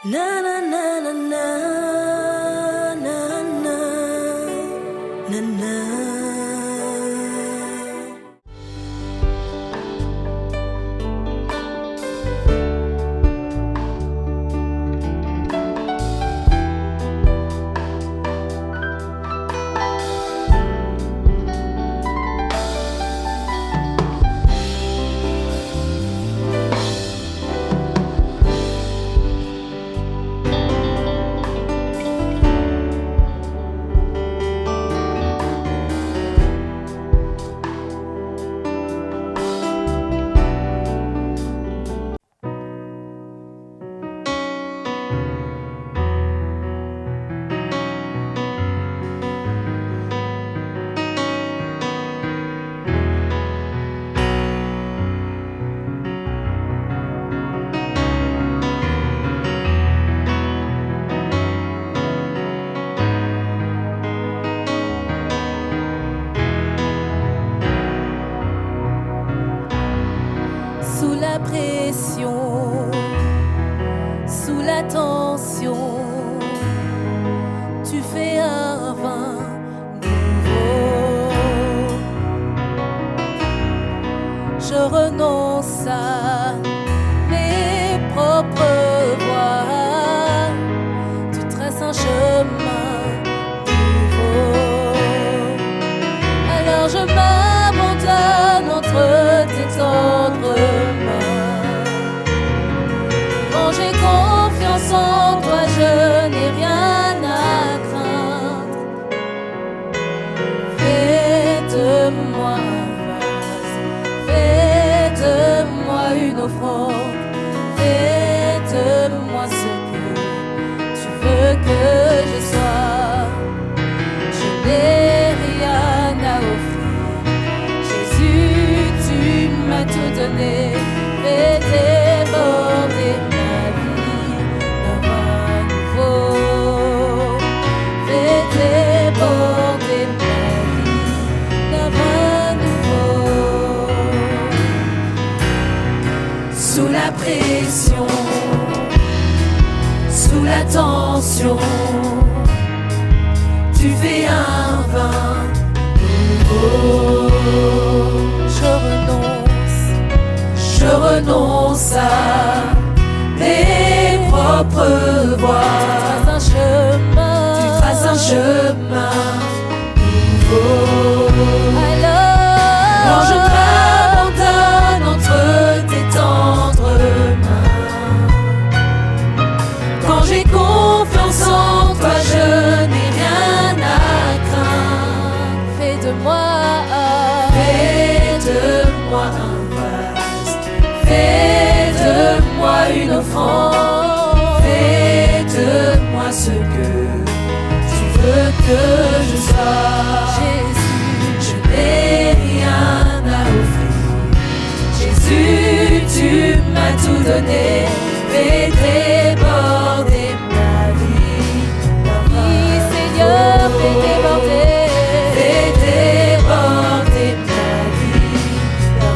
Na na na na na na na na na. Sous la pression, sous la tension, tu fais un vin nouveau. Je renonce à mes propres voies, tu traces un chemin nouveau. Alors je m'abandonne entre tes tendres mains. Quand j'ai confiance en toi, je n'ai rien à craindre. Fais de moi un vase, fais de moi une offrande, fais de moi ce que tu veux que je sois. Je n'ai rien à offrir, Jésus, tu m'as tout donné. Fais déborder ma vie d'un vin nouveau. Fais déborder ma vie d'un vin nouveau. Sous la pression, sous la tension, tu fais un vin nouveau. Je renonce à mes propres voies. Tu traces un chemin nouveau. Alors je m'abandonne entre tes tendres mains. Quand j'ai confiance en toi, je n'ai rien à craindre. Fais de moi un vase, fais de moi une offrande, fais de moi ce que tu veux que je sois. Jésus, je n'ai rien à offrir, Jésus, tu m'as tout donné. Fais déborder ma vie, oui Seigneur, fais déborder. Fais déborder ma vie,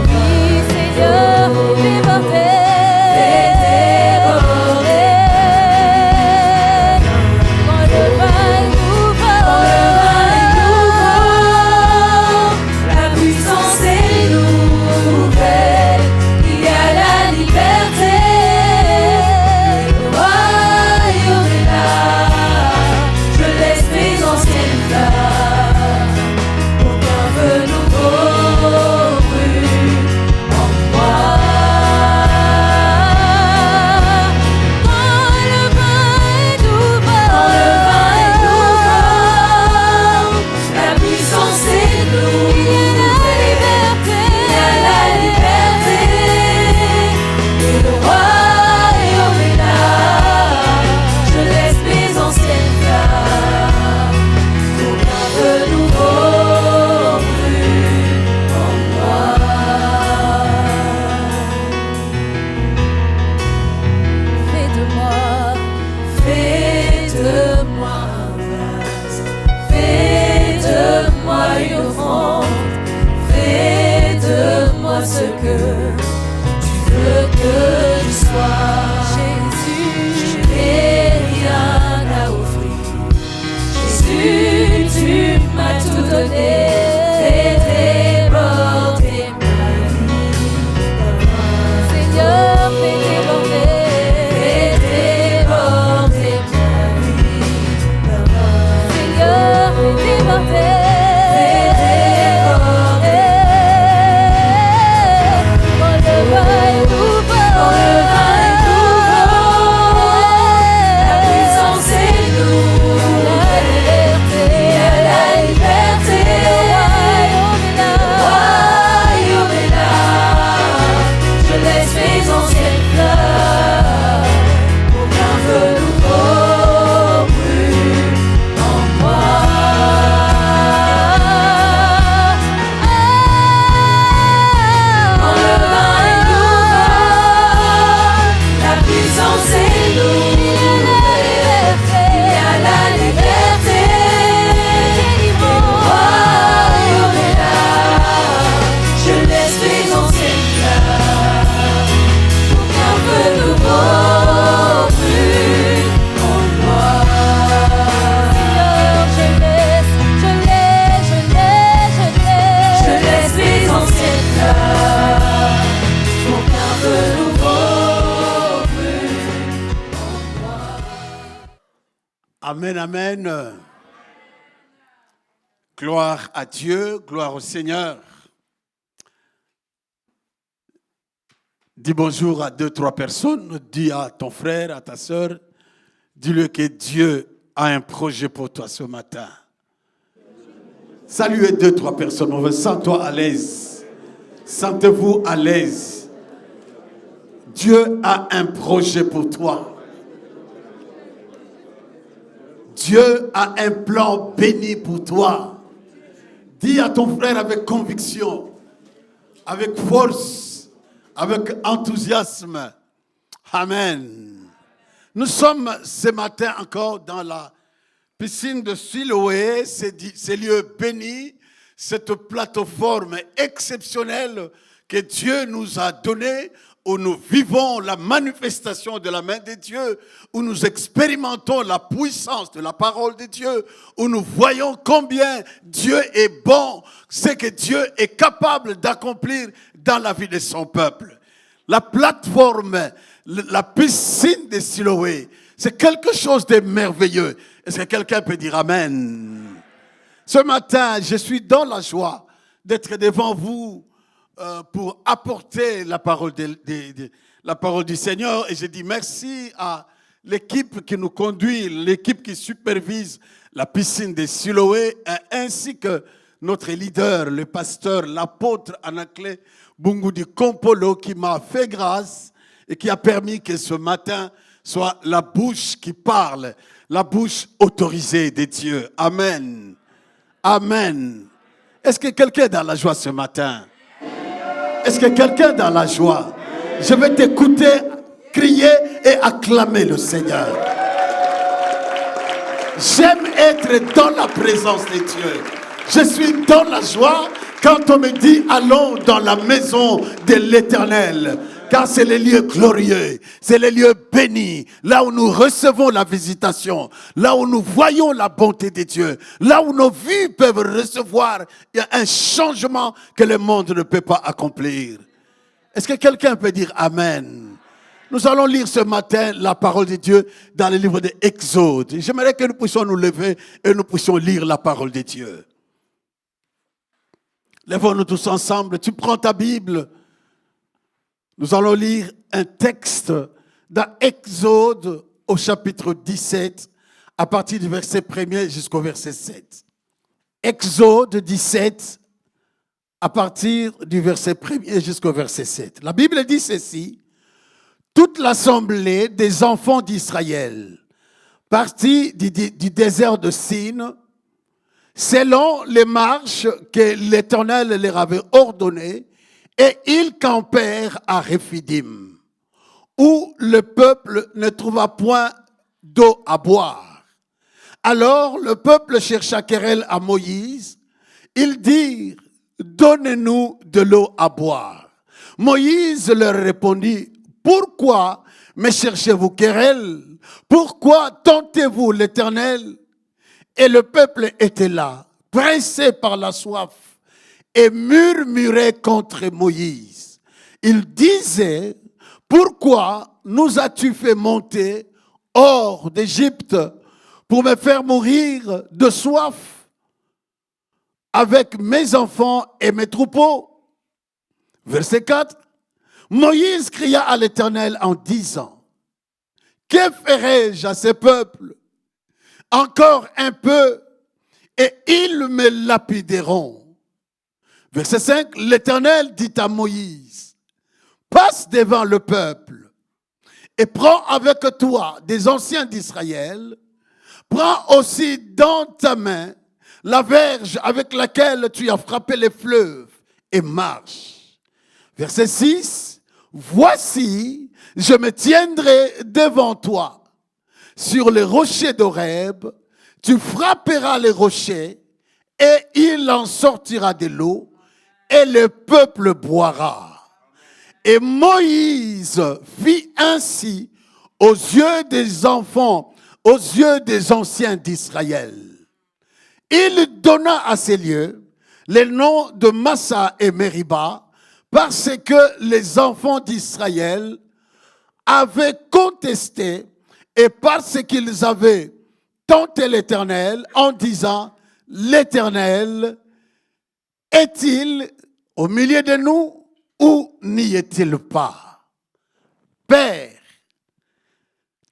oui Seigneur, fais déborder. Fais déborder. Quand le vin est nouveau, la puissance est nouvelle. Il y a la liberté, le royaume est là. Je laisse mes anciennes flammes, aucun feu nouveau brûle en moi. Quand le vin est nouveau, la puissance est nouvelle. Il y a la liberté, et le royaume est là. Je laisse mes anciennes flammes, aucun feu nouveau brûle en moi. Fais de moi un vase, fais de moi une offrande, fais de moi ce que tu veux que je sois. Jésus, je n'ai Amen, amen. Gloire à Dieu, gloire au Seigneur. Dis bonjour à 2-3 personnes, dis à ton frère, à ta soeur, dis-le que Dieu a un projet pour toi ce matin. Saluez 2-3 personnes, on veut sens-toi à l'aise. Sentez-vous à l'aise. Dieu a un projet pour toi. Dieu a un plan béni pour toi. Dis à ton frère avec conviction, avec force, avec enthousiasme. Amen. Nous sommes ce matin encore dans la piscine de Siloé, ces lieux bénis, cette plateforme exceptionnelle que Dieu nous a donnée, où nous vivons la manifestation de la main de Dieu, où nous expérimentons la puissance de la parole de Dieu, où nous voyons combien Dieu est bon, ce que Dieu est capable d'accomplir dans la vie de son peuple. La plateforme, la piscine de Siloé, c'est quelque chose de merveilleux. Est-ce que quelqu'un peut dire Amen? Ce matin, je suis dans la joie d'être devant vous pour apporter la parole, la parole du Seigneur. Et je dis merci à l'équipe qui nous conduit, l'équipe qui supervise la piscine de Siloé, ainsi que notre leader, le pasteur, l'apôtre Anaclé Bungudi Kompolo, qui m'a fait grâce et qui a permis que ce matin soit la bouche qui parle, la bouche autorisée de Dieu. Amen. Amen. Est-ce que quelqu'un est dans la joie ce matin? Est-ce que quelqu'un est dans la joie? Je vais t'écouter crier et acclamer le Seigneur. J'aime être dans la présence de Dieu. Je suis dans la joie quand on me dit allons dans la maison de l'Éternel. Car c'est les lieux glorieux, c'est les lieux bénis, là où nous recevons la visitation, là où nous voyons la bonté de Dieu, là où nos vies peuvent recevoir un changement que le monde ne peut pas accomplir. Est-ce que quelqu'un peut dire Amen? Nous allons lire ce matin la parole de Dieu dans le livre de Exode. J'aimerais que nous puissions nous lever et nous puissions lire la parole de Dieu. Lèvons-nous tous ensemble, tu prends ta Bible. Nous allons lire un texte dans Exode au chapitre 17, à partir du verset 1er jusqu'au verset 7. Exode 17, à partir du verset 1er jusqu'au verset 7. La Bible dit ceci: toute l'assemblée des enfants d'Israël partit du désert de Sin, selon les marches que l'Éternel leur avait ordonnées, et ils campèrent à Rephidim, où le peuple ne trouva point d'eau à boire. Alors le peuple chercha querelle à Moïse. Ils dirent: donnez-nous de l'eau à boire. Moïse leur répondit: pourquoi me cherchez-vous querelle? Pourquoi tentez-vous l'Éternel? Et le peuple était là, pressé par la soif, et murmurait contre Moïse. Il disait: pourquoi nous as-tu fait monter hors d'Égypte pour me faire mourir de soif avec mes enfants et mes troupeaux? Verset 4. Moïse cria à l'Éternel en disant: que ferai-je à ce peuple? Encore un peu et ils me lapideront. Verset 5, l'Éternel dit à Moïse: passe devant le peuple et prends avec toi des anciens d'Israël. Prends aussi dans ta main la verge avec laquelle tu as frappé les fleuves et marche. Verset 6, voici, je me tiendrai devant toi sur les rochers d'Horeb. Tu frapperas les rochers et il en sortira de l'eau. Et le peuple boira. Et Moïse fit ainsi aux yeux des enfants, aux yeux des anciens d'Israël. Il donna à ces lieux les noms de Massa et Meriba, parce que les enfants d'Israël avaient contesté et parce qu'ils avaient tenté l'Éternel en disant, l'Éternel est-il au milieu de nous ou n'y est-il pas? Père,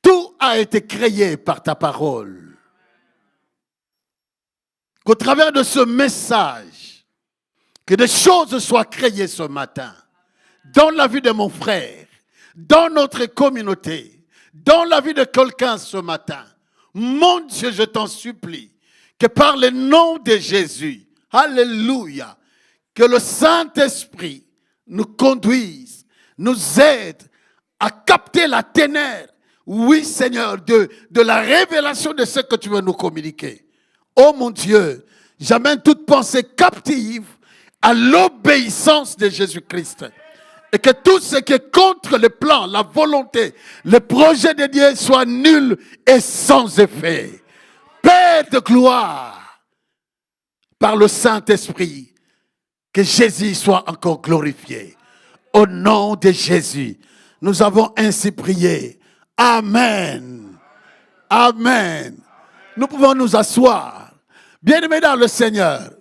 tout a été créé par ta parole. Qu'au travers de ce message, que des choses soient créées ce matin, dans la vie de mon frère, dans notre communauté, dans la vie de quelqu'un ce matin. Mon Dieu, je t'en supplie, que par le nom de Jésus, alléluia, que le Saint-Esprit nous conduise, nous aide à capter la ténèbre, oui Seigneur, de la révélation de ce que tu veux nous communiquer. Oh mon Dieu, j'amène toute pensée captive à l'obéissance de Jésus-Christ. Et que tout ce qui est contre le plan, la volonté, le projet de Dieu soit nul et sans effet. Père de gloire, par le Saint-Esprit, que Jésus soit encore glorifié. Au nom de Jésus, nous avons ainsi prié. Amen. Amen. Nous pouvons nous asseoir. Bien-aimés dans le Seigneur,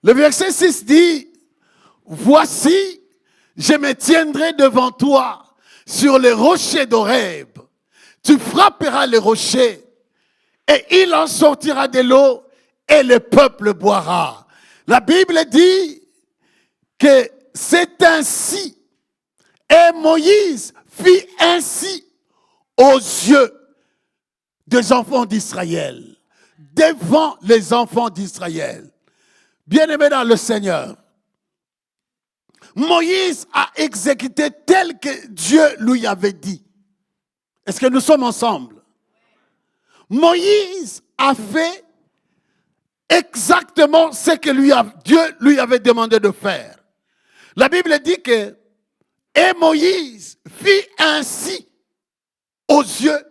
le verset 6 dit, voici, je me tiendrai devant toi sur les rochers d'Horeb. Tu frapperas les rochers et il en sortira de l'eau et le peuple boira. La Bible dit que c'est ainsi. Et Moïse fit ainsi aux yeux des enfants d'Israël, devant les enfants d'Israël. Bien-aimés dans le Seigneur, Moïse a exécuté tel que Dieu lui avait dit. Est-ce que nous sommes ensemble? Moïse a fait exactement ce que Dieu lui avait demandé de faire. La Bible dit que et Moïse fit ainsi aux yeux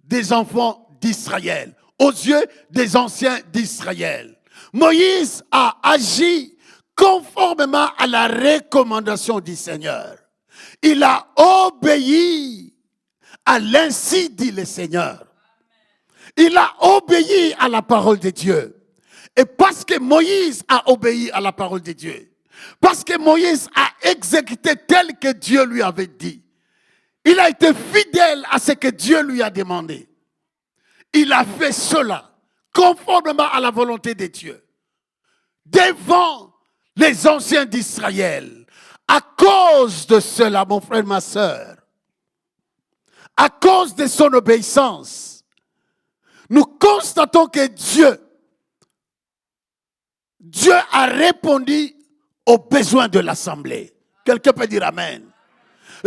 des enfants d'Israël, aux yeux des anciens d'Israël. Moïse a agi conformément à la recommandation du Seigneur. Il a obéi à l'ainsi dit le Seigneur. Il a obéi à la parole de Dieu. Et parce que Moïse a obéi à la parole de Dieu, parce que Moïse a exécuté tel que Dieu lui avait dit, il a été fidèle à ce que Dieu lui a demandé. Il a fait cela conformément à la volonté de Dieu. Devant les anciens d'Israël. À cause de cela, mon frère, ma soeur, à cause de son obéissance, nous constatons que Dieu a répondu aux besoins de l'assemblée. Quelqu'un peut dire amen.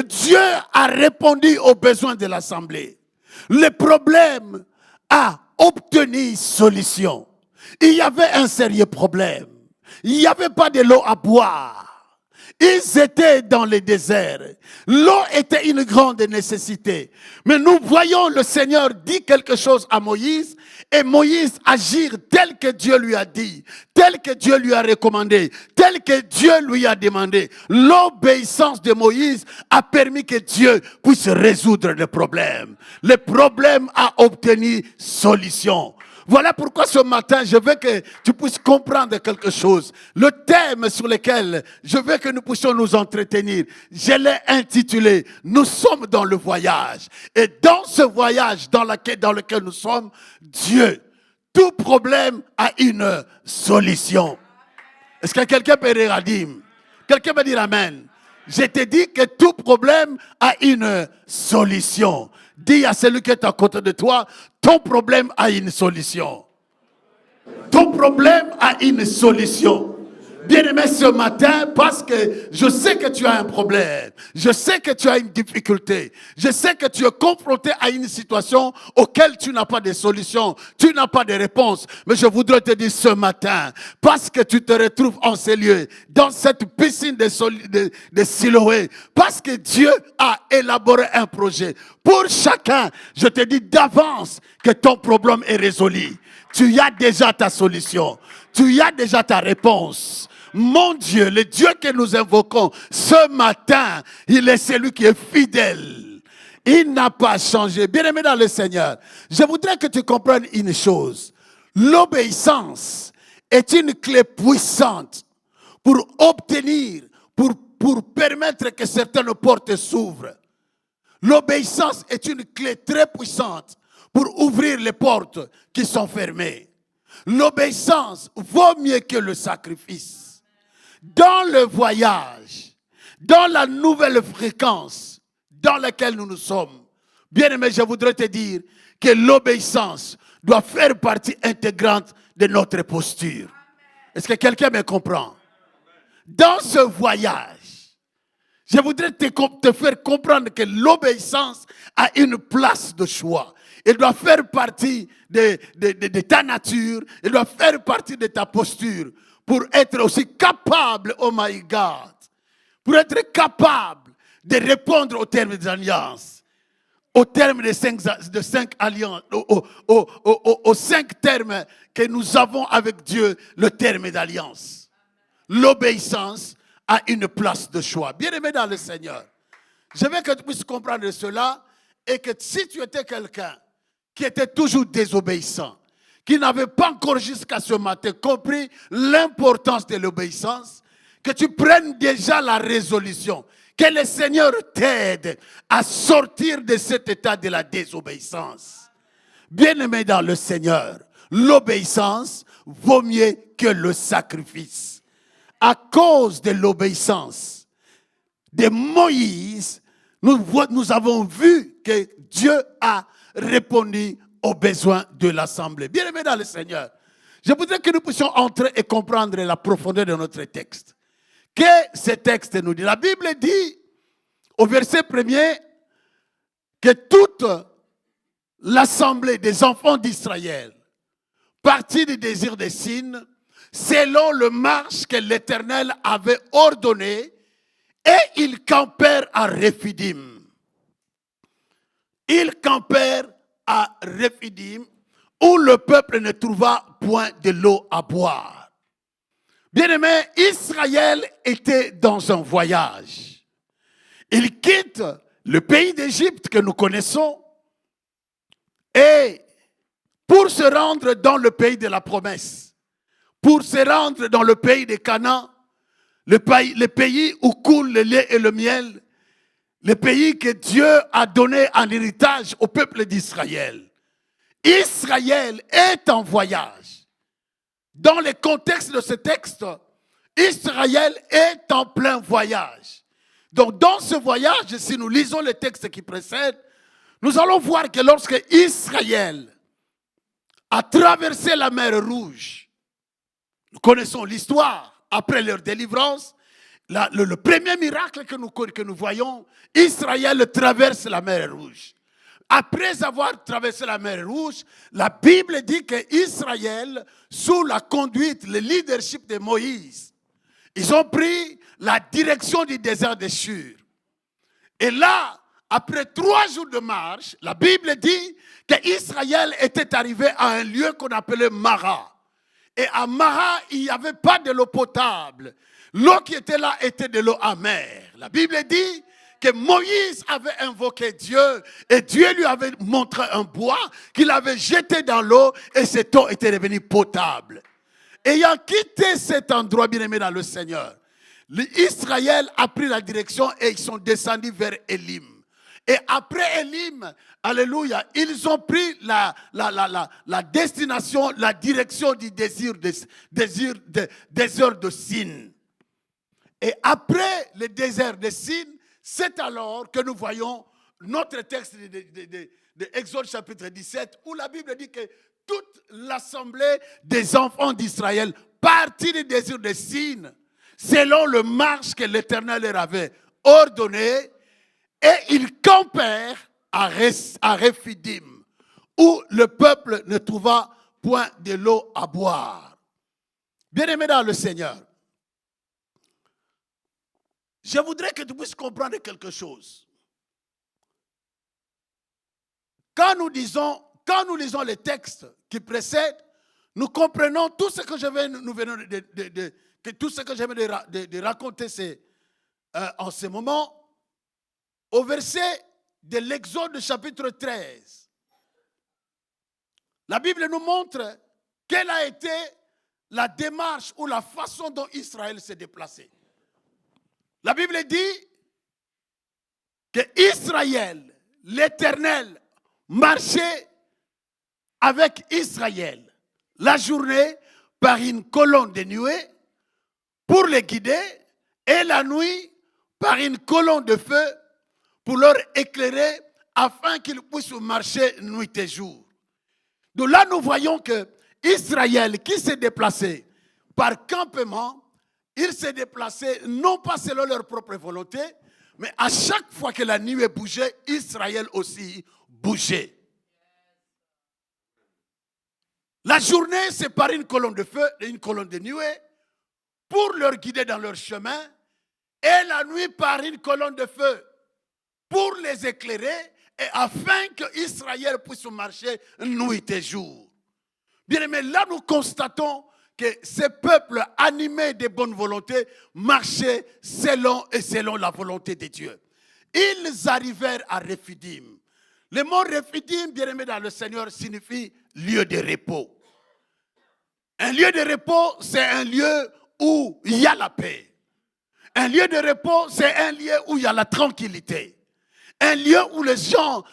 Dieu a répondu aux besoins de l'assemblée. Le problème a obtenu solution. Il y avait un sérieux problème. Il n'y avait pas de l'eau à boire. Ils étaient dans le désert. L'eau était une grande nécessité. Mais nous voyons le Seigneur dire quelque chose à Moïse et Moïse agir tel que Dieu lui a dit, tel que Dieu lui a recommandé, tel que Dieu lui a demandé. L'obéissance de Moïse a permis que Dieu puisse résoudre le problème. Le problème a obtenu solution. Voilà pourquoi ce matin, je veux que tu puisses comprendre quelque chose. Le thème sur lequel je veux que nous puissions nous entretenir, je l'ai intitulé « Nous sommes dans le voyage ». Et dans ce voyage dans lequel nous sommes, Dieu, tout problème a une solution. Est-ce que quelqu'un peut dire Adim? Quelqu'un peut dire Amen? Je te dis que tout problème a une solution. Dis à celui qui est à côté de toi, ton problème a une solution. Ton problème a une solution. Bien-aimé, ce matin, parce que je sais que tu as un problème, je sais que tu as une difficulté, je sais que tu es confronté à une situation auquel tu n'as pas de solution, tu n'as pas de réponse. Mais je voudrais te dire ce matin, parce que tu te retrouves en ces lieux, dans cette piscine de Siloé, parce que Dieu a élaboré un projet. Pour chacun, je te dis d'avance que ton problème est résolu. Tu as déjà ta solution, tu as déjà ta réponse. Mon Dieu, le Dieu que nous invoquons ce matin, il est celui qui est fidèle. Il n'a pas changé. Bien-aimé dans le Seigneur, je voudrais que tu comprennes une chose. L'obéissance est une clé puissante pour obtenir, pour permettre que certaines portes s'ouvrent. L'obéissance est une clé très puissante pour ouvrir les portes qui sont fermées. L'obéissance vaut mieux que le sacrifice. Dans le voyage, dans la nouvelle fréquence dans laquelle nous sommes, bien-aimé, je voudrais te dire que l'obéissance doit faire partie intégrante de notre posture. Est-ce que quelqu'un me comprend? Dans ce voyage, je voudrais te faire comprendre que l'obéissance a une place de choix. Elle doit faire partie de ta nature, elle doit faire partie de ta posture pour être aussi capable, oh my God, pour être capable de répondre aux termes des alliances, aux termes des cinq alliances, aux 5 termes que nous avons avec Dieu, le terme d'alliance. L'obéissance a une place de choix. Bien-aimé dans le Seigneur, je veux que tu puisses comprendre cela et que si tu étais quelqu'un qui était toujours désobéissant, qui n'avait pas encore jusqu'à ce matin compris l'importance de l'obéissance, que tu prennes déjà la résolution, que le Seigneur t'aide à sortir de cet état de la désobéissance. Bien-aimé dans le Seigneur, l'obéissance vaut mieux que le sacrifice. À cause de l'obéissance de Moïse, nous avons vu que Dieu a répondu aux besoins de l'assemblée. Bien-aimé dans le Seigneur, je voudrais que nous puissions entrer et comprendre la profondeur de notre texte. Que ce texte nous dit? La Bible dit au verset 1er que toute l'assemblée des enfants d'Israël partit du désir des Sine selon le marche que l'Éternel avait ordonné et ils campèrent à Réphidim. Ils campèrent à Réphidim où le peuple ne trouva point de l'eau à boire. Bien-aimé, Israël était dans un voyage. Il quitte le pays d'Égypte que nous connaissons et pour se rendre dans le pays de la promesse, pour se rendre dans le pays de Canaan, le pays où coule le lait et le miel, le pays que Dieu a donné en héritage au peuple d'Israël. Israël est en voyage. Dans le contexte de ce texte, Israël est en plein voyage. Donc dans ce voyage, si nous lisons le texte qui précède, nous allons voir que lorsque Israël a traversé la mer Rouge, nous connaissons l'histoire, après leur délivrance, le premier miracle que nous voyons, Israël traverse la mer Rouge. Après avoir traversé la mer Rouge, la Bible dit qu'Israël, sous la conduite, le leadership de Moïse, ils ont pris la direction du désert de Shur. Et là, après 3 jours de marche, la Bible dit qu'Israël était arrivé à un lieu qu'on appelait Mara. Et à Mara, il n'y avait pas de l'eau potable. L'eau qui était là était de l'eau amère. La Bible dit que Moïse avait invoqué Dieu et Dieu lui avait montré un bois qu'il avait jeté dans l'eau et cette eau était devenue potable. Ayant quitté cet endroit, bien-aimé dans le Seigneur, Israël a pris la direction et ils sont descendus vers Élim. Et après Élim, alléluia, ils ont pris la destination, la direction du désert de Sin. Et après le désert de Sin, c'est alors que nous voyons notre texte de Exode chapitre 17, où la Bible dit que toute l'assemblée des enfants d'Israël partit du désert de Sin, selon le marche que l'Éternel leur avait ordonné, et ils campèrent à Réphidim, où le peuple ne trouva point de l'eau à boire. Bien-aimés dans le Seigneur, je voudrais que tu puisses comprendre quelque chose. Quand nous lisons les textes qui précèdent, nous comprenons tout ce que je viens de raconter en ce moment. Au verset de l'Exode chapitre 13, la Bible nous montre quelle a été la démarche ou la façon dont Israël s'est déplacé. La Bible dit que Israël, l'Éternel, marchait avec Israël la journée par une colonne de nuée pour les guider et la nuit par une colonne de feu pour leur éclairer afin qu'ils puissent marcher nuit et jour. Donc là, nous voyons que Israël qui s'est déplacé par campement, il s'est déplacé non pas selon leur propre volonté, mais à chaque fois que la nuée bougeait, Israël aussi bougeait. La journée, c'est par une colonne de feu et une colonne de nuée pour leur guider dans leur chemin, et la nuit par une colonne de feu pour les éclairer et afin que Israël puisse marcher nuit et jour. Bien aimé, là nous constatons que ces peuples animés de bonne volonté marchaient selon la volonté de Dieu. Ils arrivèrent à Rephidim. Le mot Rephidim, bien aimé dans le Seigneur, signifie lieu de repos. Un lieu de repos, c'est un lieu où il y a la paix. Un lieu de repos, c'est un lieu où il y a la tranquillité. Un lieu où les gens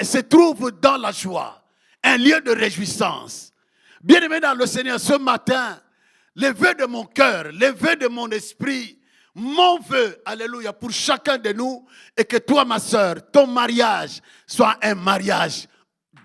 se trouvent dans la joie. Un lieu de réjouissance. Bien-aimé dans le Seigneur, ce matin, les vœux de mon cœur, les vœux de mon esprit, mon vœu, alléluia, pour chacun de nous, et que toi, ma soeur, ton mariage soit un mariage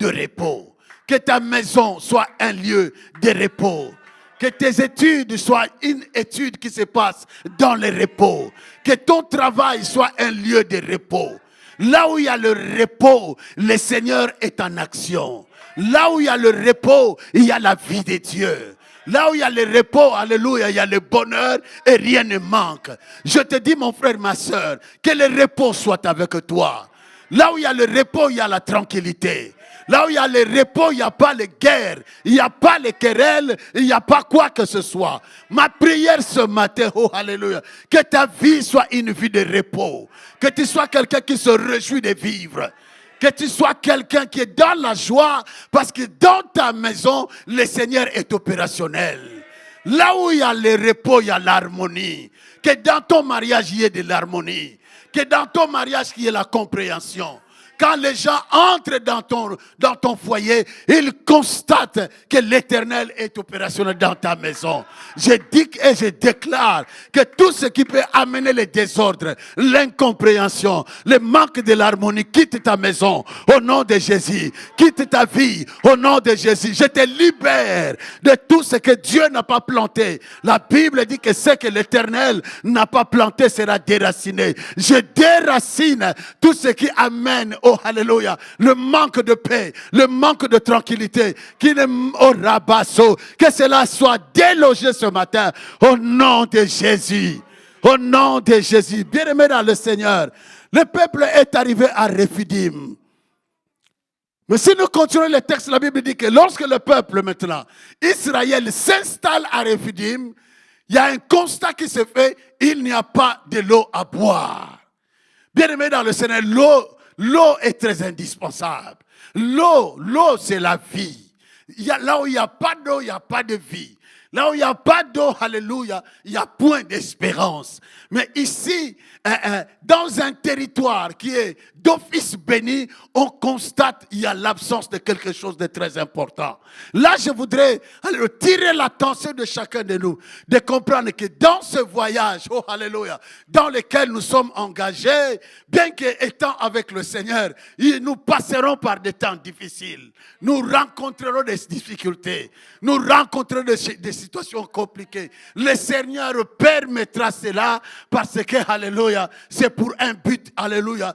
de repos. Que ta maison soit un lieu de repos. Que tes études soient une étude qui se passe dans le repos. Que ton travail soit un lieu de repos. Là où il y a le repos, le Seigneur est en action. Là où il y a le repos, il y a la vie de Dieu. Là où il y a le repos, alléluia, il y a le bonheur et rien ne manque. Je te dis, mon frère, ma soeur, que le repos soit avec toi. Là où il y a le repos, il y a la tranquillité. Là où il y a le repos, il n'y a pas les guerres, il n'y a pas les querelles, il n'y a pas quoi que ce soit. Ma prière ce matin, oh alléluia, que ta vie soit une vie de repos. Que tu sois quelqu'un qui se réjouit de vivre. Que tu sois quelqu'un qui est dans la joie parce que dans ta maison, le Seigneur est opérationnel. Là où il y a le repos, il y a l'harmonie. Que dans ton mariage, il y ait de l'harmonie. Que dans ton mariage, il y ait la compréhension. Quand les gens entrent dans ton foyer, ils constatent que l'Éternel est opérationnel dans ta maison. Je dis et je déclare que tout ce qui peut amener le désordre, l'incompréhension, le manque de l'harmonie, quitte ta maison au nom de Jésus. Quitte ta vie au nom de Jésus. Je te libère de tout ce que Dieu n'a pas planté. La Bible dit que ce que l'Éternel n'a pas planté sera déraciné. Je déracine tout ce qui amène, oh alléluia, le manque de paix, le manque de tranquillité, que cela soit délogé ce matin au nom de Jésus. Au nom de Jésus. Bien-aimé dans le Seigneur, le peuple est arrivé à Rephidim. Mais si nous continuons le texte, la Bible dit que lorsque le peuple maintenant, Israël s'installe à Rephidim, il y a un constat qui se fait, il n'y a pas de l'eau à boire. Bien-aimé dans le Seigneur, l'eau est très indispensable. L'eau c'est la vie. Là où il n'y a pas d'eau, il n'y a pas de vie. Là où il n'y a pas d'eau, alléluia, il n'y a point d'espérance. Mais ici, dans un territoire qui est d'office béni, on constate qu'il y a l'absence de quelque chose de très important. Là, je voudrais tirer l'attention de chacun de nous, de comprendre que dans ce voyage, oh alléluia, dans lequel nous sommes engagés, bien qu'étant avec le Seigneur, nous passerons par des temps difficiles. Nous rencontrerons des difficultés. Nous rencontrerons des situations compliquées. Le Seigneur permettra cela parce que, alléluia, c'est pour un but, alléluia.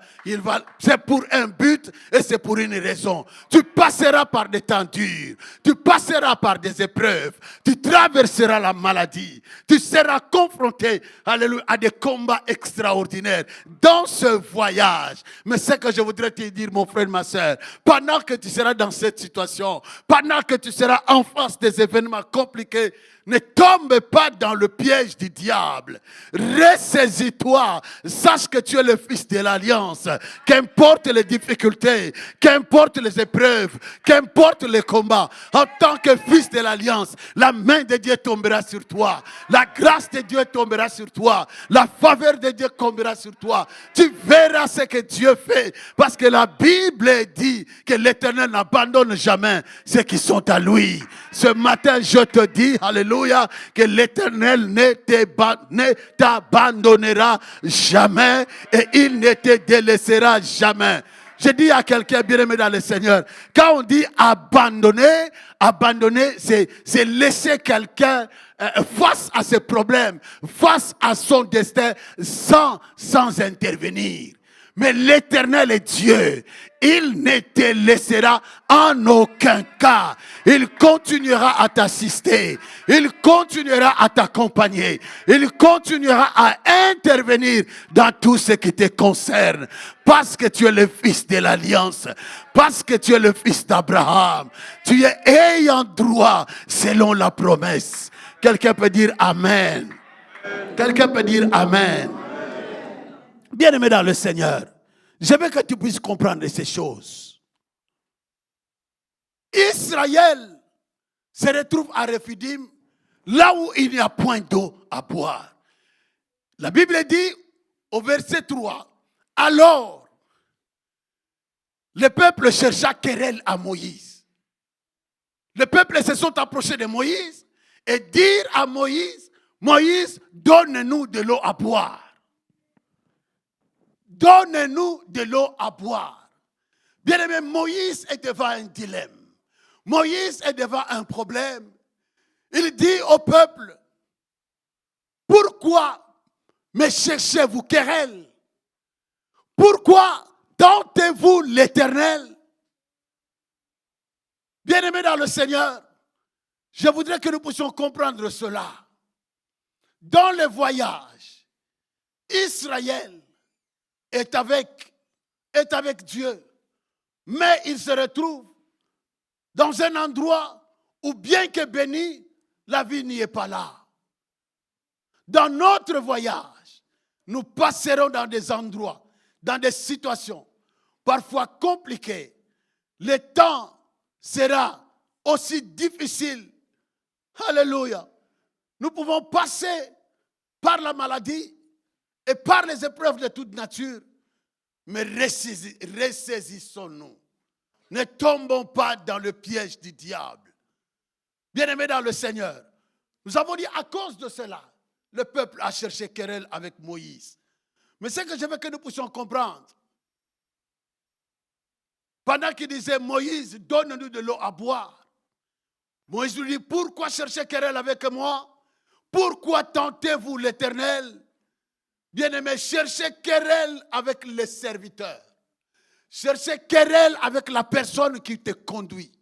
C'est pour un but et c'est pour une raison. Tu passeras par des temps durs. Tu passeras par des épreuves. Tu traverseras la maladie. Tu seras confronté, alléluia, à des combats extraordinaires dans ce voyage. Mais ce que je voudrais te dire, mon frère, ma soeur, pendant que tu seras dans cette situation, pendant que tu seras en face des événements compliqués, Ne tombe pas dans le piège du diable. Ressaisis-toi. Sache que tu es le fils de l'alliance. Qu'importe les difficultés, qu'importe les épreuves, qu'importe les combats, en tant que fils de l'alliance, la main de Dieu tombera sur toi. La grâce de Dieu tombera sur toi. La faveur de Dieu tombera sur toi. Tu verras ce que Dieu fait. Parce que la Bible dit que l'Éternel n'abandonne jamais ceux qui sont à lui. Ce matin, je te dis, alléluia, que l'Éternel ne t'abandonnera jamais et il ne te délaissera jamais. Je dis à quelqu'un bien-aimé dans le Seigneur, quand on dit abandonner, c'est laisser quelqu'un face à ses problèmes, face à son destin, sans intervenir. Mais l'Éternel est Dieu. Il ne te laissera en aucun cas. Il continuera à t'assister. Il continuera à t'accompagner. Il continuera à intervenir dans tout ce qui te concerne. Parce que tu es le fils de l'alliance. Parce que tu es le fils d'Abraham. Tu es ayant droit selon la promesse. Quelqu'un peut dire Amen. Quelqu'un peut dire Amen. Bien-aimé dans le Seigneur, je veux que tu puisses comprendre ces choses. Israël se retrouve à Rephidim, là où il n'y a point d'eau à boire. La Bible dit au verset 3, alors le peuple chercha querelle à Moïse. Le peuple se sont approchés de Moïse et dirent à Moïse, Moïse, donne-nous de l'eau à boire. Donne-nous de l'eau à boire. Bien-aimé, Moïse est devant un dilemme. Moïse est devant un problème. Il dit au peuple, pourquoi me cherchez-vous querelle? Pourquoi tentez-vous l'Éternel? Bien-aimé dans le Seigneur, je voudrais que nous puissions comprendre cela. Dans le voyage, Israël est avec Dieu. Mais il se retrouve dans un endroit où bien que béni, la vie n'y est pas là. Dans notre voyage, nous passerons dans des endroits, dans des situations parfois compliquées. Le temps sera aussi difficile. Alléluia. Nous pouvons passer par la maladie et par les épreuves de toute nature, mais ressaisissons-nous. Ne tombons pas dans le piège du diable. Bien-aimés dans le Seigneur, nous avons dit à cause de cela, le peuple a cherché querelle avec Moïse. Mais ce que je veux que nous puissions comprendre, pendant qu'il disait Moïse, donne-nous de l'eau à boire, Moïse lui dit, pourquoi chercher querelle avec moi? Pourquoi tentez-vous l'Éternel? Bien-aimé, cherchez querelle avec les serviteurs. Cherchez querelle avec la personne qui te conduit.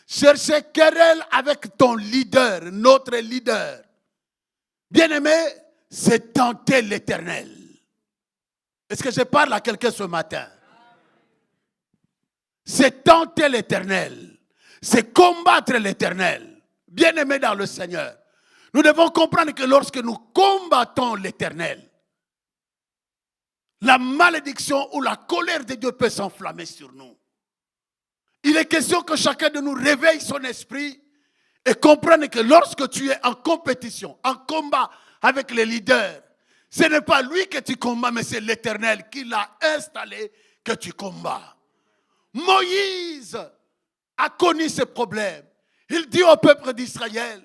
Cherchez querelle avec ton leader, notre leader. Bien-aimé, c'est tenter l'Éternel. Est-ce que je parle à quelqu'un ce matin? C'est tenter l'Éternel. C'est combattre l'Éternel. Bien-aimé dans le Seigneur, nous devons comprendre que lorsque nous combattons l'Éternel, la malédiction ou la colère de Dieu peut s'enflammer sur nous. Il est question que chacun de nous réveille son esprit et comprenne que lorsque tu es en compétition, en combat avec les leaders, ce n'est pas lui que tu combats, mais c'est l'Éternel qui l'a installé que tu combats. Moïse a connu ce problème. Il dit au peuple d'Israël,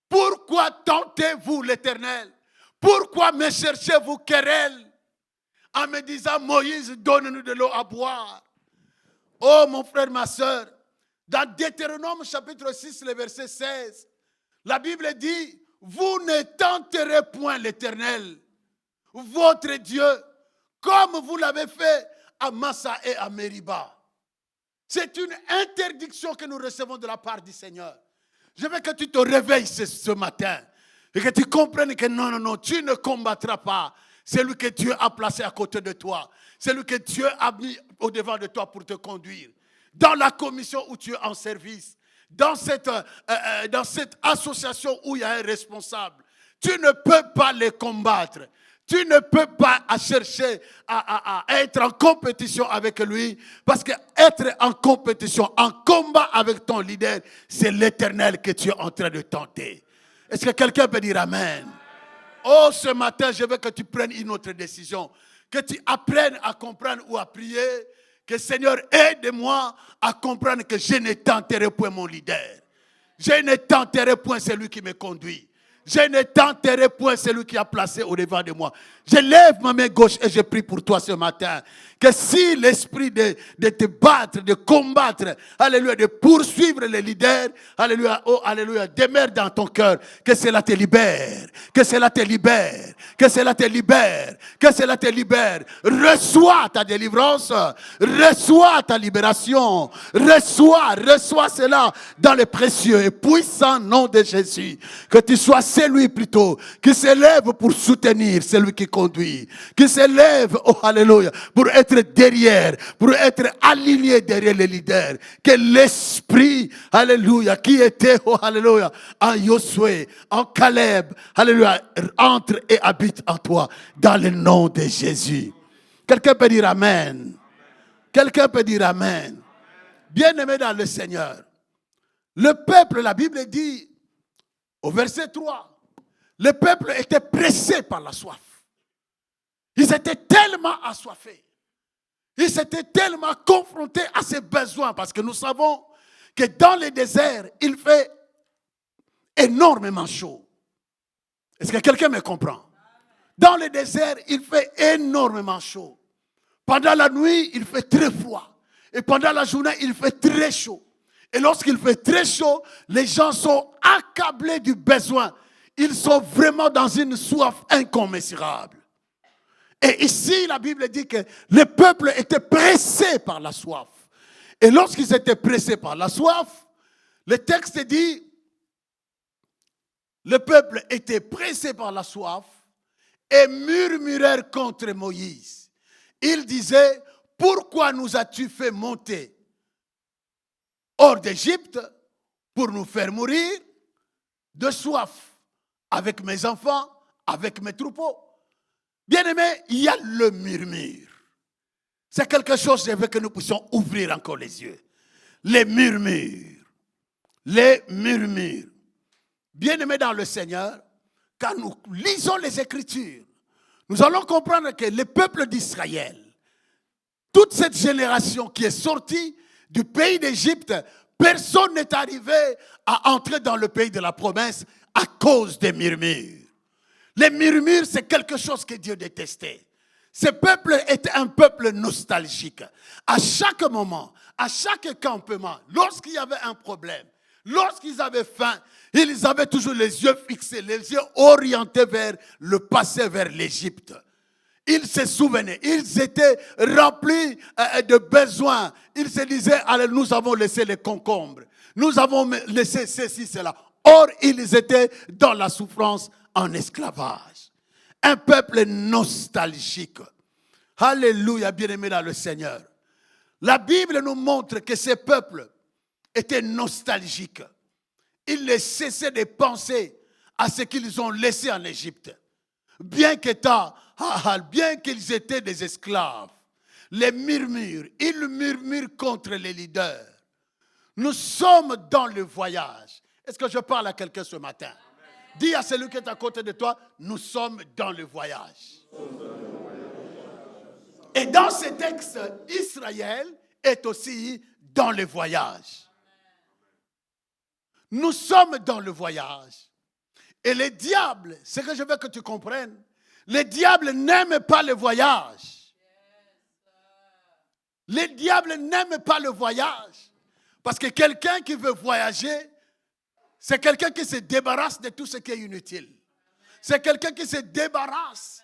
pourquoi tentez-vous l'Éternel? Pourquoi me cherchez-vous querelle? En me disant, Moïse, donne-nous de l'eau à boire. Oh, mon frère, ma soeur, dans Deutéronome chapitre 6, le verset 16, la Bible dit, vous ne tenterez point l'Éternel, votre Dieu, comme vous l'avez fait à Massa et à Mériba. C'est une interdiction que nous recevons de la part du Seigneur. Je veux que tu te réveilles ce matin et que tu comprennes que non, tu ne combattras pas. C'est lui que Dieu a placé à côté de toi. C'est lui que Dieu a mis au devant de toi pour te conduire. Dans la commission où tu es en service, dans cette association où il y a un responsable, tu ne peux pas les combattre. Tu ne peux pas chercher à être en compétition avec lui, parce que être en compétition, en combat avec ton leader, c'est l'Éternel que tu es en train de tenter. Est-ce que quelqu'un peut dire Amen? Oh, ce matin, je veux que tu prennes une autre décision, que tu apprennes à comprendre ou à prier, que Seigneur, aide-moi à comprendre que je ne tenterai point mon leader. Je ne tenterai point celui qui me conduit. Je ne tenterai point celui qui a placé au devant de moi. Je lève ma main gauche et je prie pour toi ce matin. Que si l'esprit de te battre, de combattre, alléluia, de poursuivre les leaders, alléluia, oh alléluia, demeure dans ton cœur. Que cela te libère. Que cela te libère. Que cela te libère. Que cela te libère. Reçois ta délivrance. Reçois ta libération. Reçois cela dans le précieux et puissant nom de Jésus. Que tu sois celui plutôt qui s'élève pour soutenir celui qui conduit, qui s'élève, oh alléluia, pour être derrière, pour être aligné derrière les leaders. Que l'esprit, alléluia, qui était, oh alléluia, en Josué, en Caleb, alléluia, entre et habite en toi, dans le nom de Jésus. Quelqu'un peut dire Amen. Quelqu'un peut dire Amen. Bien-aimé dans le Seigneur, le peuple, la Bible dit, au verset 3, le peuple était pressé par la soif. Ils étaient tellement assoiffés. Ils s'étaient tellement confrontés à ses besoins. Parce que nous savons que dans les déserts, il fait énormément chaud. Est-ce que quelqu'un me comprend? Dans les déserts, il fait énormément chaud. Pendant la nuit, il fait très froid. Et pendant la journée, il fait très chaud. Et lorsqu'il fait très chaud, les gens sont accablés du besoin. Ils sont vraiment dans une soif incommensurable. Et ici, la Bible dit que le peuple était pressé par la soif. Et lorsqu'ils étaient pressés par la soif, le texte dit, le peuple était pressé par la soif et murmurèrent contre Moïse. Ils disaient, pourquoi nous as-tu fait monter hors d'Égypte pour nous faire mourir de soif avec mes enfants, avec mes troupeaux? Bien-aimés, il y a le murmure. C'est quelque chose, je veux que nous puissions ouvrir encore les yeux. Les murmures. Les murmures. Bien-aimés dans le Seigneur, quand nous lisons les Écritures, nous allons comprendre que le peuple d'Israël, toute cette génération qui est sortie du pays d'Égypte, personne n'est arrivé à entrer dans le pays de la promesse à cause des murmures. Les murmures, c'est quelque chose que Dieu détestait. Ce peuple était un peuple nostalgique. À chaque moment, à chaque campement, lorsqu'il y avait un problème, lorsqu'ils avaient faim, ils avaient toujours les yeux fixés, les yeux orientés vers le passé, vers l'Égypte. Ils se souvenaient, ils étaient remplis de besoins. Ils se disaient, allez, nous avons laissé les concombres, nous avons laissé ceci, cela. Or, ils étaient dans la souffrance en esclavage. Un peuple nostalgique. Alléluia, bien-aimé dans le Seigneur. La Bible nous montre que ces peuples étaient nostalgiques. Ils ne cessaient de penser à ce qu'ils ont laissé en Égypte. Bien qu'ils étaient des esclaves, les murmures, ils murmurent contre les leaders. Nous sommes dans le voyage. Est-ce que je parle à quelqu'un ce matin? Dis à celui qui est à côté de toi, nous sommes dans le voyage. Et dans ce texte, Israël est aussi dans le voyage. Nous sommes dans le voyage. Et le diable, ce que je veux que tu comprennes, le diable n'aime pas le voyage. Le diable n'aime pas le voyage. Parce que quelqu'un qui veut voyager, c'est quelqu'un qui se débarrasse de tout ce qui est inutile. C'est quelqu'un qui se débarrasse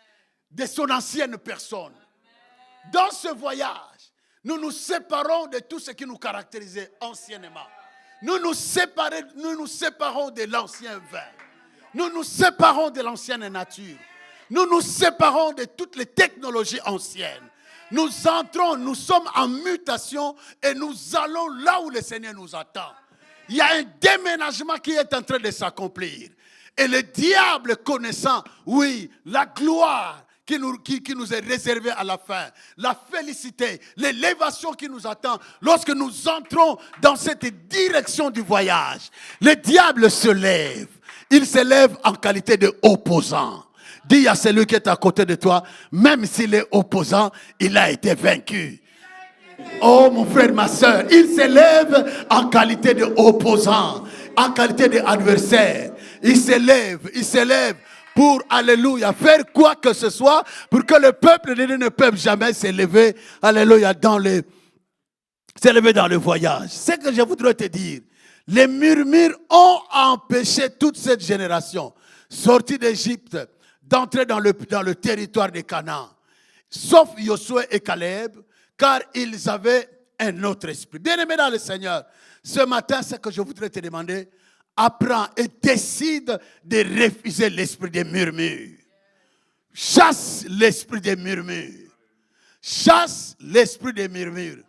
de son ancienne personne. Dans ce voyage, nous nous séparons de tout ce qui nous caractérisait anciennement. Nous nous séparons de l'ancien vin. Nous nous séparons de l'ancienne nature. Nous nous séparons de toutes les technologies anciennes. Nous entrons, nous sommes en mutation et nous allons là où le Seigneur nous attend. Il y a un déménagement qui est en train de s'accomplir. Et le diable connaissant, oui, la gloire qui nous est réservée à la fin, la félicité, l'élévation qui nous attend lorsque nous entrons dans cette direction du voyage. Le diable se lève. Il se lève en qualité d'opposant. Dis à celui qui est à côté de toi, même s'il est opposant, il a été vaincu. Oh mon frère, ma soeur, il se lève en qualité d'opposant, en qualité d'adversaire. Il se lève pour, alléluia, faire quoi que ce soit pour que le peuple de Dieu ne peut jamais s'élever, alléluia, s'élever dans le voyage. Ce que je voudrais te dire, les murmures ont empêché toute cette génération sortie d'Égypte d'entrer dans le territoire de Canaan, sauf Josué et Caleb, car ils avaient un autre esprit. Bien-aimé dans le Seigneur, ce matin, ce que je voudrais te demander, apprends et décide de refuser l'esprit des murmures. Chasse l'esprit des murmures. Chasse l'esprit des murmures.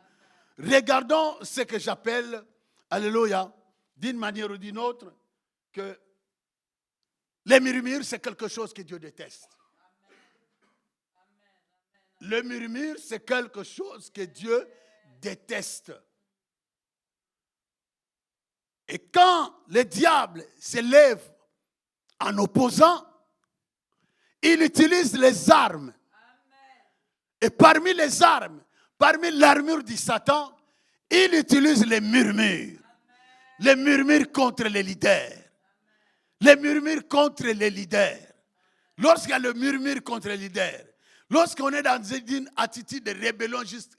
Regardons ce que j'appelle, alléluia, d'une manière ou d'une autre, que les murmures, c'est quelque chose que Dieu déteste. Le murmure, c'est quelque chose que Dieu déteste. Et quand le diable s'élève en opposant, il utilise les armes. Et parmi les armes, parmi l'armure du Satan, il utilise les murmures. Les murmures contre les leaders. Les murmures contre les leaders. Lorsqu'il y a le murmure contre les leaders, lorsqu'on est dans une attitude de rébellion juste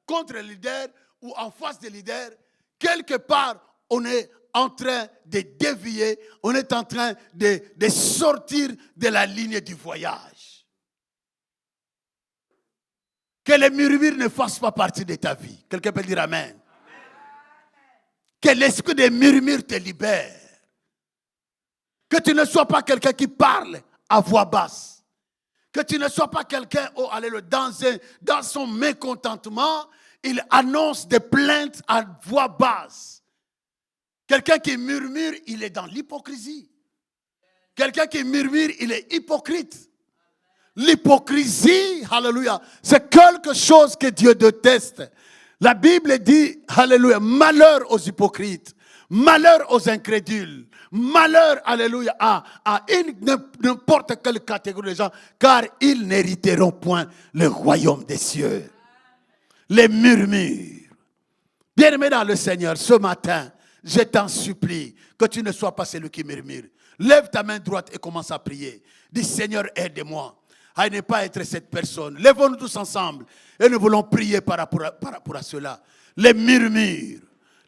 contre les leaders ou en face des leaders, quelque part, on est en train de dévier, on est en train de sortir de la ligne du voyage. Que les murmures ne fassent pas partie de ta vie. Quelqu'un peut dire Amen. Que l'esprit des murmures te libère. Que tu ne sois pas quelqu'un qui parle à voix basse. Que tu ne sois pas quelqu'un, oh, alléluia, dans son mécontentement, il annonce des plaintes à voix basse. Quelqu'un qui murmure, il est dans l'hypocrisie. Quelqu'un qui murmure, il est hypocrite. L'hypocrisie, alléluia, c'est quelque chose que Dieu déteste. La Bible dit, alléluia, malheur aux hypocrites, malheur aux incrédules, malheur, alléluia, à n'importe quelle catégorie de gens, car ils n'hériteront point le royaume des cieux. Les murmures. Bien-aimé dans le Seigneur, ce matin, je t'en supplie que tu ne sois pas celui qui murmure. Lève ta main droite et commence à prier. Dis, Seigneur, aide-moi à ne pas être cette personne. Lèvons-nous tous ensemble et nous voulons prier par rapport à cela. Les murmures,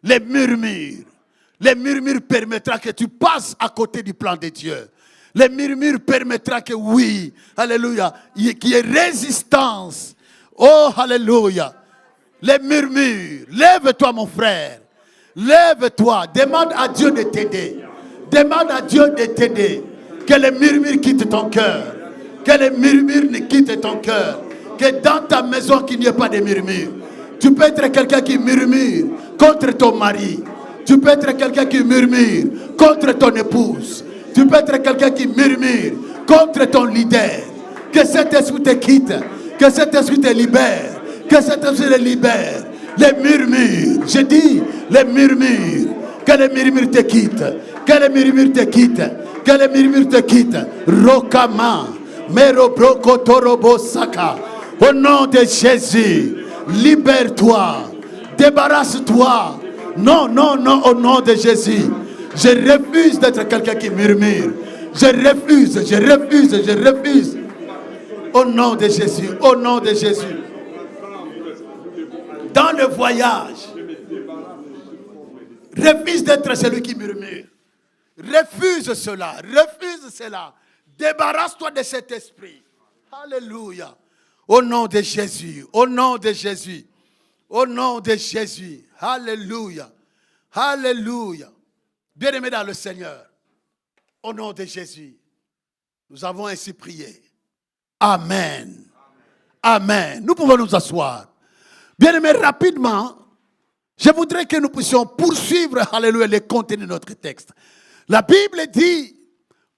les murmures. Les murmures permettra que tu passes à côté du plan de Dieu. Les murmures permettra que oui, alléluia, qu'il y ait résistance. Oh, alléluia. Les murmures. Lève-toi, mon frère. Lève-toi. Demande à Dieu de t'aider. Demande à Dieu de t'aider. Que les murmures quittent ton cœur. Que les murmures ne quittent ton cœur. Que dans ta maison, qu'il n'y ait pas de murmures. Tu peux être quelqu'un qui murmure contre ton mari. Tu peux être quelqu'un qui murmure contre ton épouse. Tu peux être quelqu'un qui murmure contre ton leader. Que cet esprit te quitte. Que cet esprit te libère. Que cet esprit te libère. Les murmures. Je dis les murmures. Que les murmures te quittent. Que les murmures te quittent. Que les murmures te quittent. Rokama. Merobroko torobo saka. Au nom de Jésus. Libère-toi. Débarrasse-toi. Non, non, non, au nom de Jésus. Je refuse d'être quelqu'un qui murmure. Je refuse, je refuse, je refuse. Au nom de Jésus, au nom de Jésus. Dans le voyage, refuse d'être celui qui murmure. Refuse cela, refuse cela. Débarrasse-toi de cet esprit. Alléluia. Au nom de Jésus, au nom de Jésus. Au nom de Jésus. Alléluia. Alléluia. Bien-aimés dans le Seigneur, au nom de Jésus, nous avons ainsi prié. Amen. Amen. Nous pouvons nous asseoir. Bien-aimés, rapidement, Je voudrais que nous puissions poursuivre, alléluia, les contenus de notre texte. La Bible dit,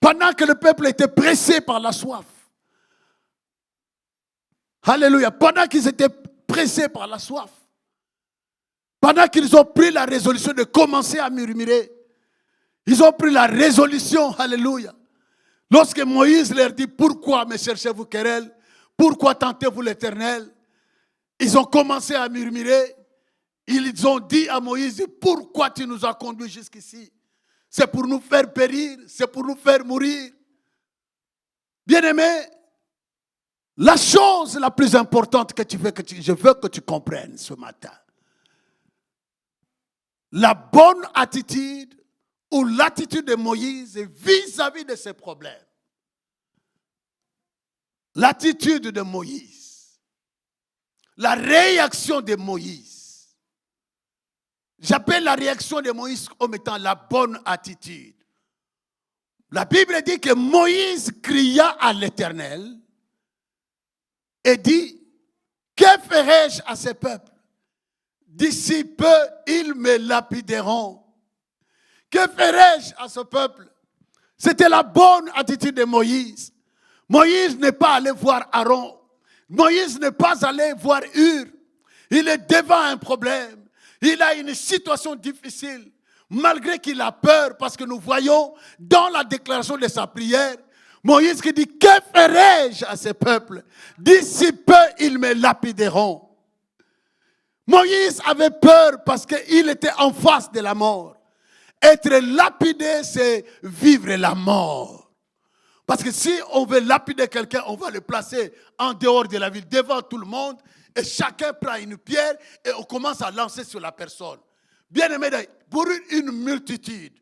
pendant que le peuple était pressé par la soif, alléluia, pendant qu'ils étaient pressés par la soif, pendant qu'ils ont pris la résolution de commencer à murmurer, ils ont pris la résolution, alléluia. Lorsque Moïse leur dit, pourquoi me cherchez-vous querelle? Pourquoi tentez-vous l'Éternel? Ils ont commencé à murmurer. Ils ont dit à Moïse, pourquoi tu nous as conduits jusqu'ici? C'est pour nous faire périr, c'est pour nous faire mourir. Bien-aimé, la chose la plus importante que je veux que tu comprennes ce matin, la bonne attitude ou l'attitude de Moïse vis-à-vis de ses problèmes. L'attitude de Moïse, la réaction de Moïse. J'appelle la réaction de Moïse comme étant la bonne attitude. La Bible dit que Moïse cria à l'Éternel et dit, que ferai-je à ce peuple? D'ici peu, ils me lapideront. Que ferai-je à ce peuple? C'était la bonne attitude de Moïse. Moïse n'est pas allé voir Aaron. Moïse n'est pas allé voir Hur. Il est devant un problème. Il a une situation difficile. Malgré qu'il a peur, parce que nous voyons dans la déclaration de sa prière, Moïse qui dit, que ferai-je à ce peuple? D'ici peu, ils me lapideront. Moïse avait peur parce qu'il était en face de la mort. Être lapidé, c'est vivre la mort. Parce que si on veut lapider quelqu'un, on va le placer en dehors de la ville, devant tout le monde, et chacun prend une pierre et on commence à lancer sur la personne. Bien aimé, pour une multitude,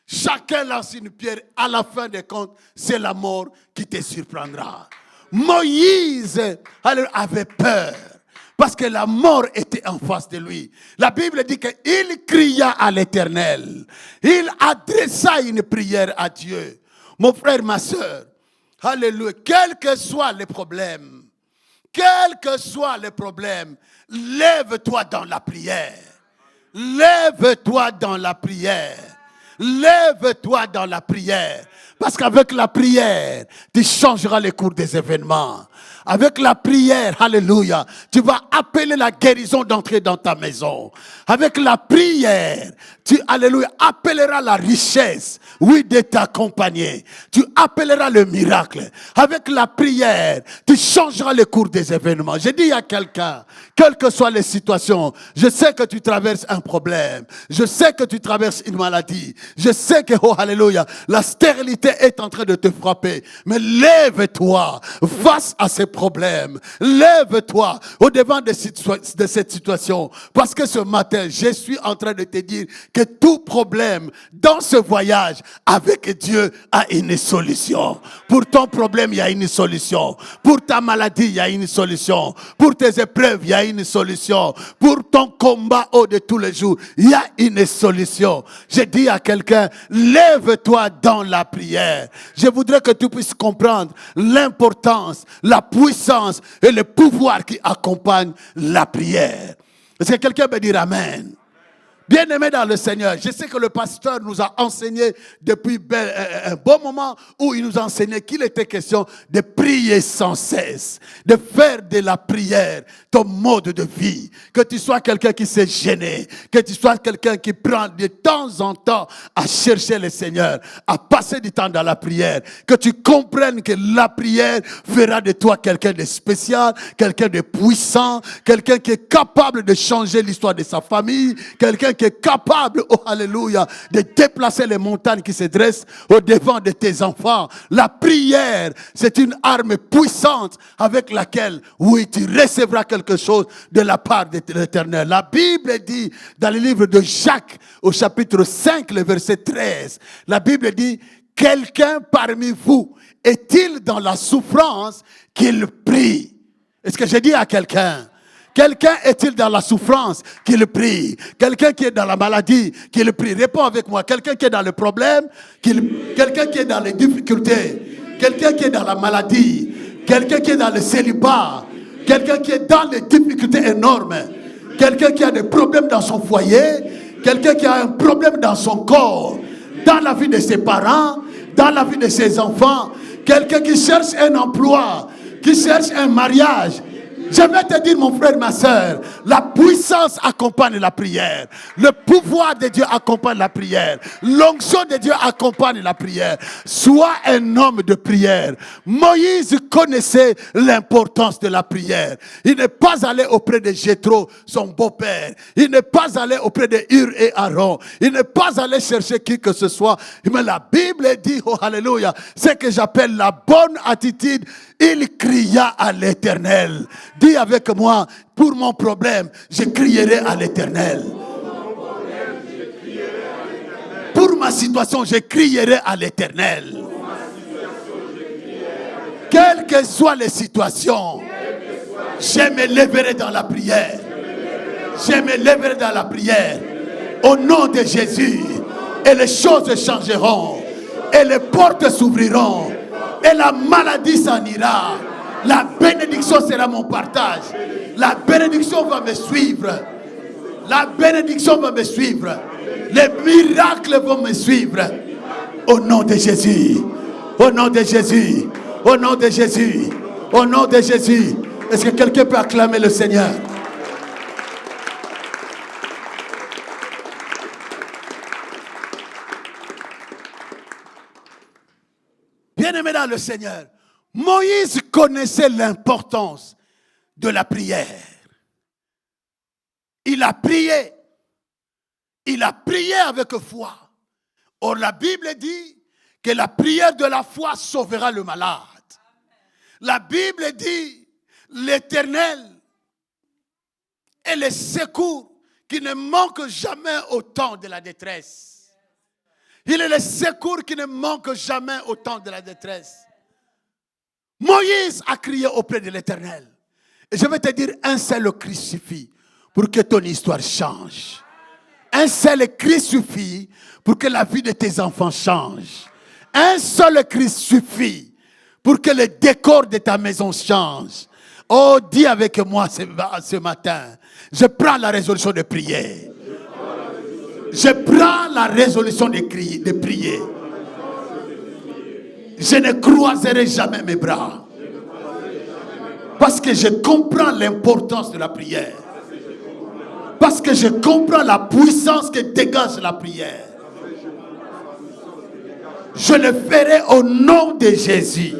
chacun lance une pierre, à la fin des comptes, c'est la mort qui te surprendra. Moïse avait peur. Parce que la mort était en face de lui. La Bible dit qu'il cria à l'Éternel. Il adressa une prière à Dieu. Mon frère, ma soeur, alléluia, quels que soient les problèmes, lève-toi dans la prière. Lève-toi dans la prière. Lève-toi dans la prière. Parce qu'avec la prière, tu changeras le cours des événements. Avec la prière, alléluia, tu vas appeler la guérison d'entrer dans ta maison. Avec la prière, tu, alléluia, appelleras la richesse, oui, de t'accompagner. Tu appelleras le miracle. Avec la prière, tu changeras le cours des événements. J'ai dit à quelqu'un, quelles que soient les situations, je sais que tu traverses un problème. Je sais que tu traverses une maladie. Je sais que, oh, alléluia, la stérilité est en train de te frapper. Mais lève-toi face à ces problèmes. Lève-toi au-devant de cette situation. Parce que ce matin, je suis en train de te dire que tout problème dans ce voyage avec Dieu a une solution. Pour ton problème, il y a une solution. Pour ta maladie, il y a une solution. Pour tes épreuves, il y a une solution. Pour ton combat de tous les jours, il y a une solution. Je dis à quelqu'un, lève-toi dans la prière. Je voudrais que tu puisses comprendre l'importance, la puissance et le pouvoir qui accompagnent la prière. Est-ce que quelqu'un peut dire Amen? Bien-aimés dans le Seigneur, je sais que le pasteur nous a enseigné depuis un bon moment où il nous a enseigné qu'il était question de prier sans cesse, de faire de la prière ton mode de vie. Que tu sois quelqu'un qui s'est gêné, que tu sois quelqu'un qui prend de temps en temps à chercher le Seigneur, à passer du temps dans la prière. Que tu comprennes que la prière fera de toi quelqu'un de spécial, quelqu'un de puissant, quelqu'un qui est capable de changer l'histoire de sa famille, quelqu'un qui est capable, oh alléluia, de déplacer les montagnes qui se dressent au devant de tes enfants. La prière, c'est une arme puissante avec laquelle, oui, tu recevras quelque chose de la part de l'Éternel. La Bible dit dans le livre de Jacques, au chapitre 5, le verset 13, la Bible dit, quelqu'un parmi vous est-il dans la souffrance qu'il prie? Est-ce que j'ai dit à quelqu'un? Quelqu'un est-il dans la souffrance qu'il prie? Quelqu'un qui est dans la maladie qu'il prie? Réponds avec moi. Quelqu'un qui est dans le problème, quelqu'un qui est dans les difficultés, quelqu'un qui est dans la maladie, quelqu'un qui est dans le célibat, quelqu'un qui est dans les difficultés énormes, quelqu'un qui a des problèmes dans son foyer, quelqu'un qui a un problème dans son corps, dans la vie de ses parents, dans la vie de ses enfants, quelqu'un qui cherche un emploi, qui cherche un mariage. Je vais te dire, mon frère, ma soeur, la puissance accompagne la prière. Le pouvoir de Dieu accompagne la prière. L'onction de Dieu accompagne la prière. Sois un homme de prière. Moïse connaissait l'importance de la prière. Il n'est pas allé auprès de Jéthro, son beau-père. Il n'est pas allé auprès de Hur et Aaron. Il n'est pas allé chercher qui que ce soit. Mais la Bible dit, oh alléluia, c'est que j'appelle la bonne attitude. Il cria à l'Éternel. Dis avec moi, pour mon problème, je crierai à l'Éternel. Pour ma situation, je crierai à l'Éternel. Quelles que soient les situations, je me lèverai dans la prière. Je me lèverai dans la prière. Au nom de Jésus. Et les choses changeront. Et les portes s'ouvriront. Et la maladie s'en ira. La bénédiction sera mon partage. La bénédiction va me suivre. La bénédiction va me suivre. Les miracles vont me suivre. Au nom de Jésus. Au nom de Jésus. Au nom de Jésus. Au nom de Jésus. Est-ce que quelqu'un peut acclamer le Seigneur? Bien-aimé dans le Seigneur, Moïse connaissait l'importance de la prière. Il a prié. Il a prié avec foi. Or, la Bible dit que la prière de la foi sauvera le malade. La Bible dit l'Éternel est le secours qui ne manque jamais au temps de la détresse. Il est le secours qui ne manque jamais au temps de la détresse. Moïse a crié auprès de l'Éternel. Et je vais te dire, un seul cri suffit pour que ton histoire change. Un seul cri suffit pour que la vie de tes enfants change. Un seul cri suffit pour que le décor de ta maison change. Oh, dis avec moi ce matin, je prends la résolution de prier. Je prends la résolution de prier. Je ne croiserai jamais mes bras. Parce que je comprends l'importance de la prière. Parce que je comprends la puissance que dégage la prière. Je le ferai au nom de Jésus.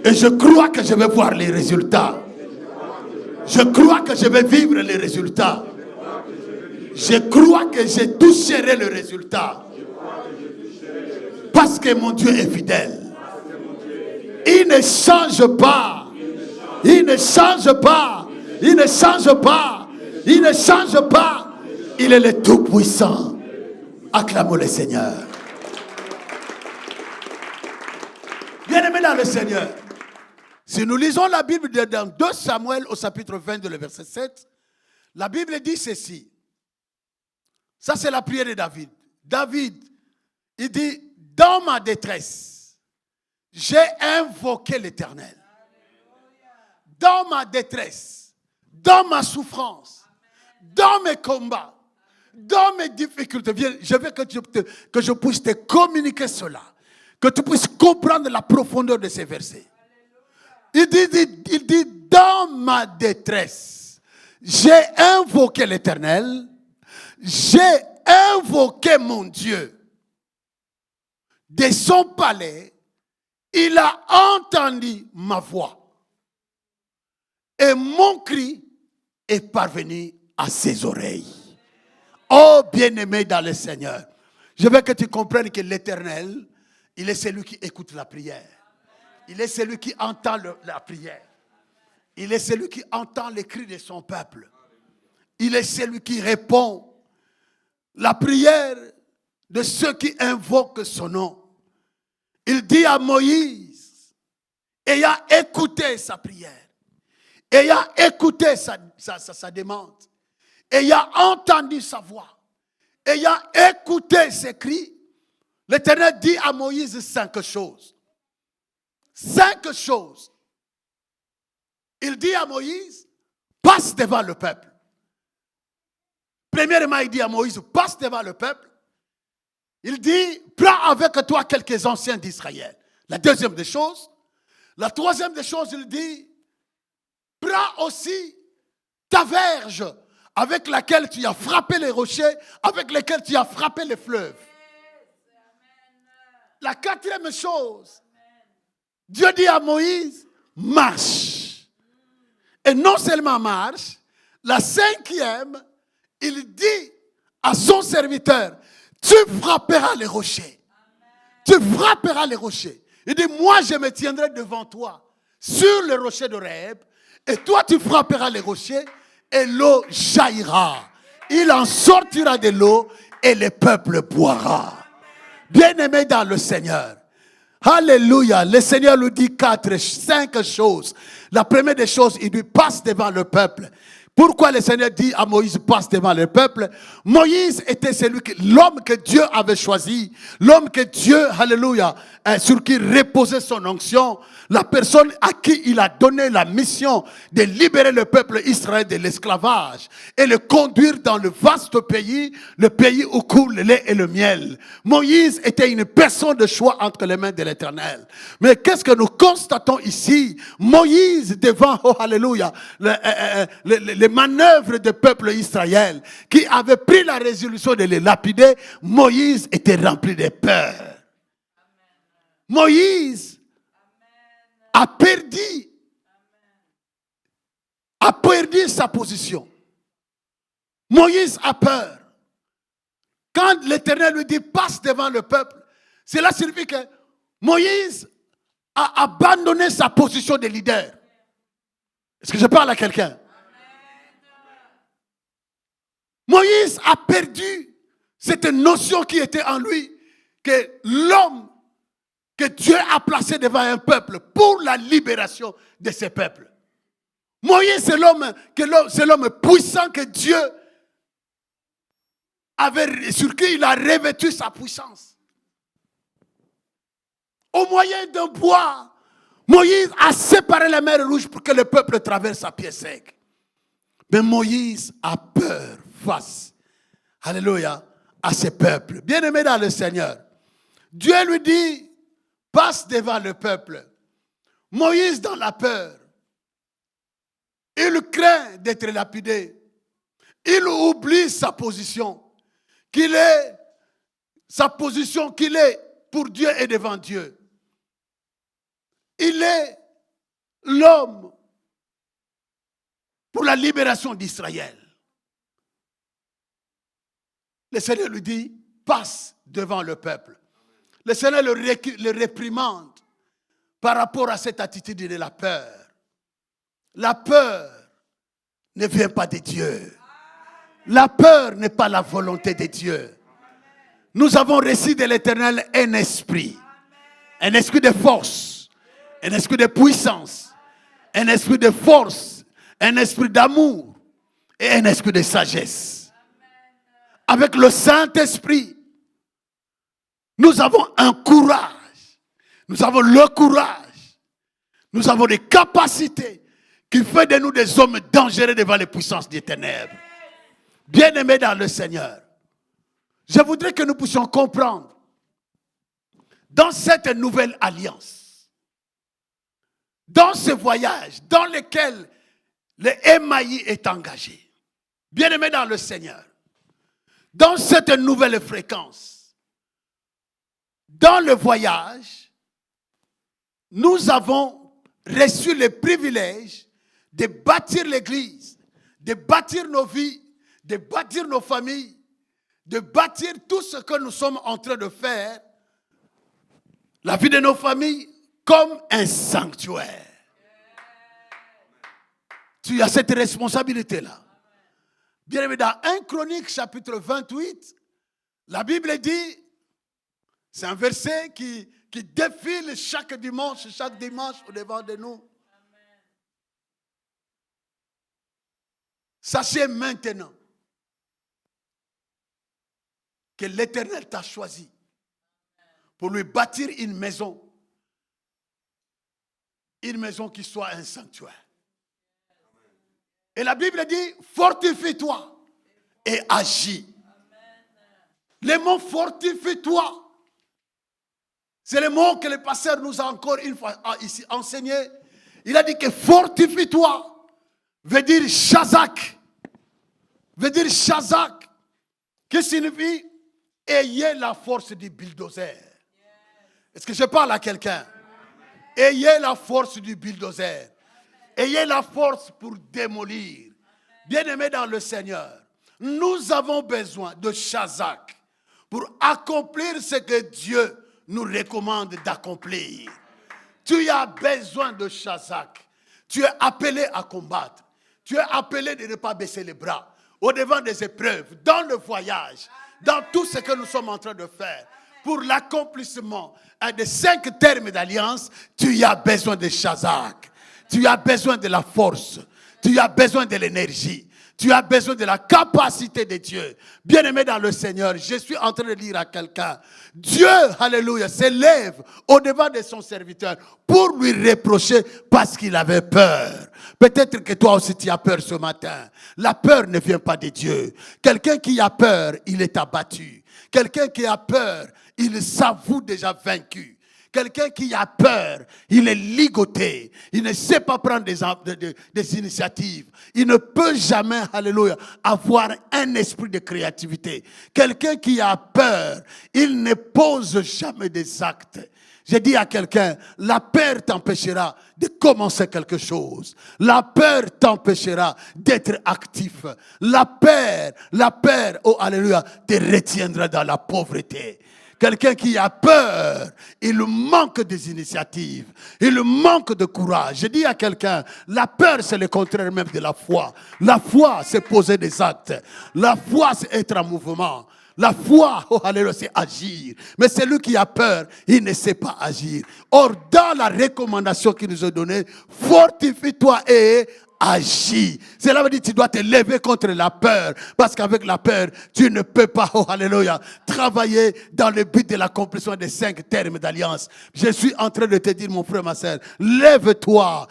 Et je crois que je vais voir les résultats. Je crois que je vais vivre les résultats. Je crois que je toucherai le résultat. Parce que mon Dieu est fidèle. Il ne change pas. Il ne change pas. Il ne change pas. Il ne change pas. Il est le Tout-Puissant. Acclamons le Seigneur. Bien-aimés dans le Seigneur, si nous lisons la Bible dans 2 Samuel au chapitre 22, le verset 7, la Bible dit ceci. Ça, c'est la prière de David. David, il dit, dans ma détresse, j'ai invoqué l'Éternel. Dans ma détresse, dans ma souffrance, dans mes combats, dans mes difficultés. Je veux que je puisse te communiquer cela. Que tu puisses comprendre la profondeur de ces versets. Il dit, dans ma détresse, j'ai invoqué l'Éternel. J'ai invoqué mon Dieu. De son palais, il a entendu ma voix. Et mon cri est parvenu à ses oreilles. Oh bien-aimé dans le Seigneur, je veux que tu comprennes que l'Éternel, il est celui qui écoute la prière. Il est celui qui entend la prière. Il est celui qui entend les cris de son peuple. Il est celui qui répond la prière de ceux qui invoquent son nom. Il dit à Moïse, ayant écouté sa prière, ayant écouté sa demande, ayant entendu sa voix, ayant écouté ses cris, l'Éternel dit à Moïse 5 choses. 5 choses. Il dit à Moïse, passe devant le peuple. Premièrement, il dit à Moïse, passe devant le peuple. Il dit, prends avec toi quelques anciens d'Israël. La deuxième des choses. La troisième des choses, il dit, prends aussi ta verge avec laquelle tu as frappé les rochers, avec lesquels tu as frappé les fleuves. La quatrième chose, Dieu dit à Moïse, marche. Et non seulement marche, la cinquième, il dit à son serviteur, tu frapperas les rochers. Tu frapperas les rochers. Il dit, moi je me tiendrai devant toi sur le rocher de Horeb, et toi tu frapperas les rochers, et l'eau jaillira. Il en sortira de l'eau, et le peuple boira. Bien-aimé dans le Seigneur. Alléluia. Le Seigneur lui dit 5 choses. La première des choses, il lui passe devant le peuple. Pourquoi le Seigneur dit à Moïse, passe devant le peuple? Moïse était l'homme que Dieu avait choisi, l'homme que Dieu, alléluia, sur qui reposait son onction, la personne à qui il a donné la mission de libérer le peuple Israël de l'esclavage et le conduire dans le vaste pays, le pays où coule le lait et le miel. Moïse était une personne de choix entre les mains de l'Éternel. Mais qu'est-ce que nous constatons ici? Moïse devant, oh alléluia, les manœuvres du peuple Israël qui avait pris la résolution de les lapider, Moïse était rempli de peur. Moïse a perdu sa position. Moïse a peur. Quand l'Éternel lui dit passe devant le peuple, cela signifie que Moïse a abandonné sa position de leader. Est-ce que je parle à quelqu'un? Moïse a perdu cette notion qui était en lui, que l'homme que Dieu a placé devant un peuple pour la libération de ce peuple. Moïse, c'est l'homme puissant que Dieu sur qui il a revêtu sa puissance. Au moyen d'un bois, Moïse a séparé la mer Rouge pour que le peuple traverse à pied sec. Mais Moïse a peur face, alléluia, à ce peuple. Bien-aimé dans le Seigneur, Dieu lui dit, passe devant le peuple. Moïse dans la peur, il craint d'être lapidé. Il oublie sa position qu'il est pour Dieu et devant Dieu. Il est l'homme pour la libération d'Israël. Le Seigneur lui dit, passe devant le peuple. Le Seigneur le réprimande par rapport à cette attitude de la peur. La peur ne vient pas de Dieu. La peur n'est pas la volonté de Dieu. Nous avons reçu de l'Éternel un esprit de force, un esprit de puissance, un esprit de force, un esprit d'amour et un esprit de sagesse. Avec le Saint-Esprit, nous avons un courage, nous avons le courage, nous avons des capacités qui font de nous des hommes dangereux devant les puissances des ténèbres. Bien-aimés dans le Seigneur, je voudrais que nous puissions comprendre, dans cette nouvelle alliance, dans ce voyage dans lequel le Emmaï est engagé, bien-aimés dans le Seigneur, dans cette nouvelle fréquence, dans le voyage, nous avons reçu le privilège de bâtir l'Église, de bâtir nos vies, de bâtir nos familles, de bâtir tout ce que nous sommes en train de faire, la vie de nos familles, comme un sanctuaire. Tu as cette responsabilité-là. Bien évidemment, dans 1 Chronique chapitre 28, la Bible dit, c'est un verset qui défile chaque dimanche au devant de nous. Sachez maintenant que l'Éternel t'a choisi pour lui bâtir une maison qui soit un sanctuaire. Et la Bible dit, fortifie-toi et agis. Les mots fortifie-toi, c'est le mot que le pasteur nous a encore une fois ici enseigné. Il a dit que fortifie-toi veut dire Shazak. Veut dire Shazak. Qui signifie ayez la force du bulldozer. Est-ce que je parle à quelqu'un? Ayez la force du bulldozer. Ayez la force pour démolir. Bien-aimés dans le Seigneur, nous avons besoin de Shazak pour accomplir ce que Dieu nous recommande d'accomplir. Tu as besoin de Shazak. Tu es appelé à combattre. Tu es appelé de ne pas baisser les bras. Au devant des épreuves, dans le voyage, dans tout ce que nous sommes en train de faire. Pour l'accomplissement des 5 termes d'alliance, tu as besoin de Shazak. Tu as besoin de la force. Tu as besoin de l'énergie. Tu as besoin de la capacité de Dieu. Bien-aimé dans le Seigneur, je suis en train de dire à quelqu'un, Dieu, alléluia, s'élève au-devant de son serviteur pour lui reprocher parce qu'il avait peur. Peut-être que toi aussi tu as peur ce matin. La peur ne vient pas de Dieu. Quelqu'un qui a peur, il est abattu. Quelqu'un qui a peur, il s'avoue déjà vaincu. Quelqu'un qui a peur, il est ligoté. Il ne sait pas prendre des initiatives. Il ne peut jamais, alléluia, avoir un esprit de créativité. Quelqu'un qui a peur, il ne pose jamais des actes. J'ai dit à quelqu'un, la peur t'empêchera de commencer quelque chose. La peur t'empêchera d'être actif. La peur, oh alléluia, te retiendra dans la pauvreté. Quelqu'un qui a peur, il manque des initiatives, il manque de courage. Je dis à quelqu'un, la peur c'est le contraire même de la foi. La foi c'est poser des actes. La foi c'est être en mouvement. La foi, oh alléluia, c'est agir. Mais celui qui a peur, il ne sait pas agir. Or, dans la recommandation qu'il nous a donnée, fortifie-toi et agis. Cela veut dire que tu dois te lever contre la peur. Parce qu'avec la peur, tu ne peux pas, oh alléluia, travailler dans le but de l'accomplissement des 5 termes d'alliance. Je suis en train de te dire, mon frère, ma soeur, lève-toi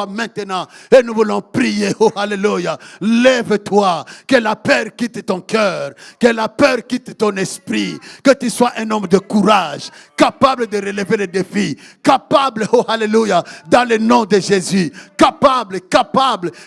maintenant. Et nous voulons prier, oh alléluia. Lève-toi, que la peur quitte ton cœur, que la peur quitte ton esprit, que tu sois un homme de courage, capable de relever les défis, capable, oh alléluia, dans le nom de Jésus, capable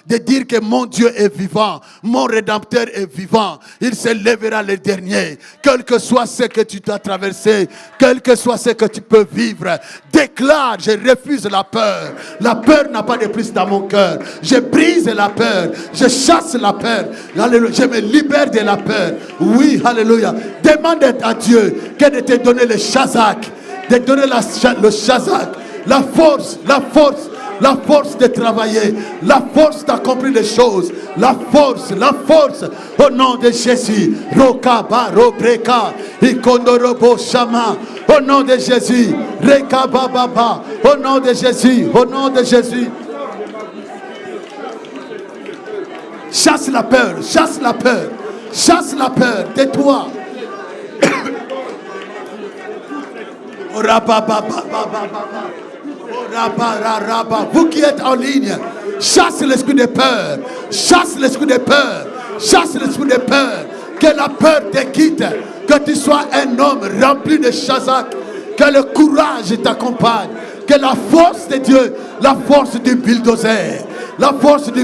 de dire que mon Dieu est vivant, mon Rédempteur est vivant, il se lèvera le dernier, quel que soit ce que tu dois traverser, quel que soit ce que tu peux vivre, déclare, je refuse la peur n'a pas de place dans mon cœur, je brise la peur, je chasse la peur, alléluia, je me libère de la peur, oui, alléluia, demande à Dieu que de te donner le Shazak, de donner le Shazak, la force de travailler, la force d'accomplir les choses, la force, au nom de Jésus, Roka Baro Breka, Ikondorobo Shama, au nom de Jésus, Reka Baba, au nom de Jésus, chasse la peur, tais-toi. Vous qui êtes en ligne, chasse l'esprit de peur, que la peur te quitte, que tu sois un homme rempli de Shazak, que le courage t'accompagne, que la force de Dieu, la force du bulldozer, la force de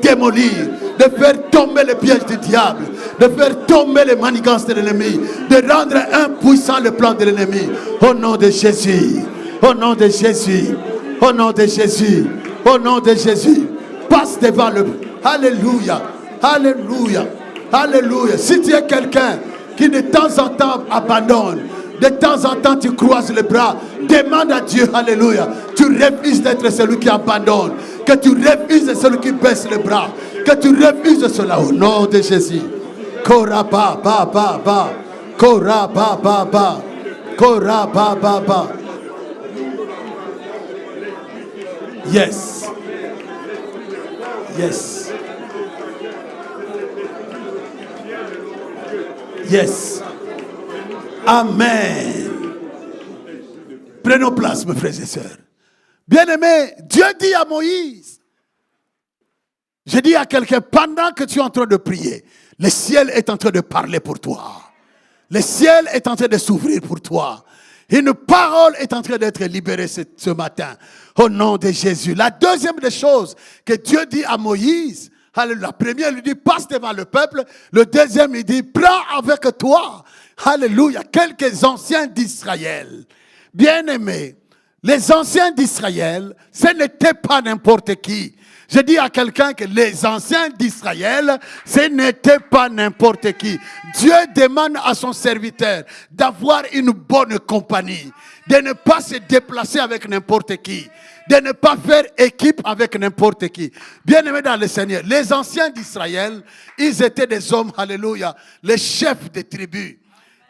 démolir, de faire tomber les pièges du diable, de faire tomber les manigances de l'ennemi, de rendre impuissant le plan de l'ennemi. Au nom de Jésus, passe devant le... Alléluia. Si tu es quelqu'un qui de temps en temps abandonne, de temps en temps tu croises les bras, demande à Dieu, alléluia, tu refuses d'être celui qui abandonne, que tu refuses d'être celui qui baisse les bras, que tu refuses cela au nom de Jésus. Kora ba ba ba ba, Kora ba ba ba, Kora ba ba ba. Yes. Amen. Prenons place, mes frères et sœurs. Bien-aimés, Dieu dit à Moïse, Je dis à quelqu'un, pendant que tu es en train de prier, le ciel est en train de parler pour toi. Le ciel est en train de s'ouvrir pour toi. Une parole est en train d'être libérée ce matin. Au nom de Jésus. La deuxième des choses que Dieu dit à Moïse, la première, il lui dit, passe devant le peuple. Le deuxième, il dit, prends avec toi, alléluia, quelques anciens d'Israël. Bien-aimés, les anciens d'Israël, ce n'était pas n'importe qui. Je dis à quelqu'un que les anciens d'Israël, ce n'était pas n'importe qui. Dieu demande à son serviteur d'avoir une bonne compagnie, de ne pas se déplacer avec n'importe qui, de ne pas faire équipe avec n'importe qui. Bien-aimés dans le Seigneur, les anciens d'Israël, ils étaient des hommes, alléluia, les chefs des tribus.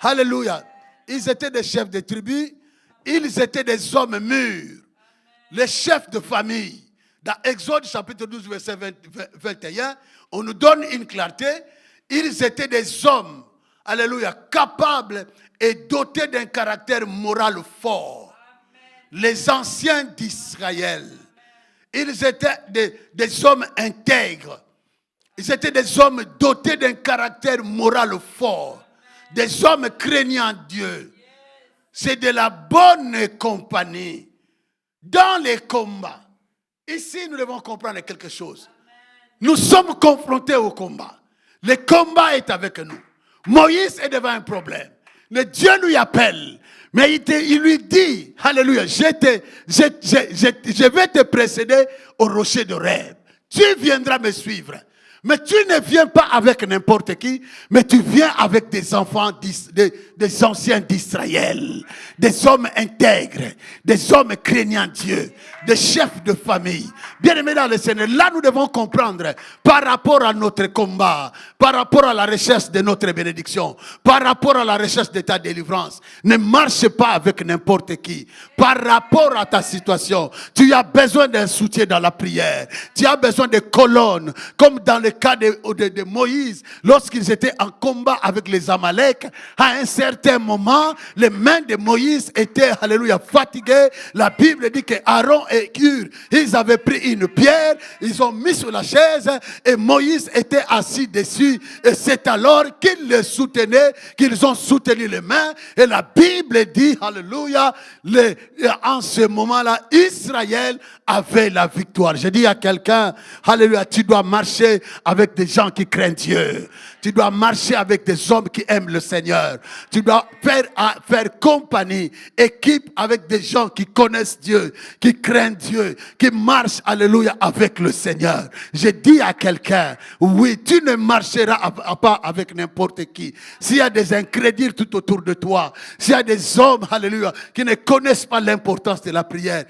Alléluia. Ils étaient des chefs de tribus, ils étaient des hommes mûrs, les chefs de famille. Dans Exode chapitre 12, verset 21, on nous donne une clarté. Ils étaient des hommes, alléluia, capables et dotés d'un caractère moral fort. Les anciens d'Israël, ils étaient des hommes intègres. Ils étaient des hommes dotés d'un caractère moral fort. Des hommes craignant Dieu. C'est de la bonne compagnie. Dans les combats, ici nous devons comprendre quelque chose. Nous sommes confrontés au combat. Le combat est avec nous. Moïse est devant un problème. Le Dieu lui appelle. Mais il lui dit, alléluia, je vais te précéder au rocher de Horeb. Tu viendras me suivre. Mais tu ne viens pas avec n'importe qui, mais tu viens avec des enfants, des anciens d'Israël, des hommes intègres, des hommes craignant Dieu, des chefs de famille. Bien-aimés dans le Seigneur, là nous devons comprendre par rapport à notre combat, par rapport à la recherche de notre bénédiction, par rapport à la recherche de ta délivrance. Ne marche pas avec n'importe qui. Par rapport à ta situation, tu as besoin d'un soutien dans la prière. Tu as besoin de colonnes, comme dans le cas de Moïse, lorsqu'ils étaient en combat avec les Amalek, à un certain moment, les mains de Moïse étaient, alléluia, fatiguées. La Bible dit que Aaron et Hur, ils avaient pris une pierre, ils ont mis sur la chaise et Moïse était assis dessus. Et c'est alors qu'ils le soutenaient, qu'ils ont soutenu les mains. Et la Bible dit, alléluia, en ce moment-là, Israël avait la victoire. Je dis à quelqu'un, alléluia, tu dois marcher avec des gens qui craignent Dieu. Tu dois marcher avec des hommes qui aiment le Seigneur. Tu dois faire compagnie, équipe avec des gens qui connaissent Dieu, qui craignent Dieu, qui marchent, alléluia, avec le Seigneur. Je dis à quelqu'un, oui, tu ne marcheras pas avec n'importe qui. S'il y a des incrédules tout autour de toi, s'il y a des hommes, alléluia, qui ne connaissent pas l'importance de la prière,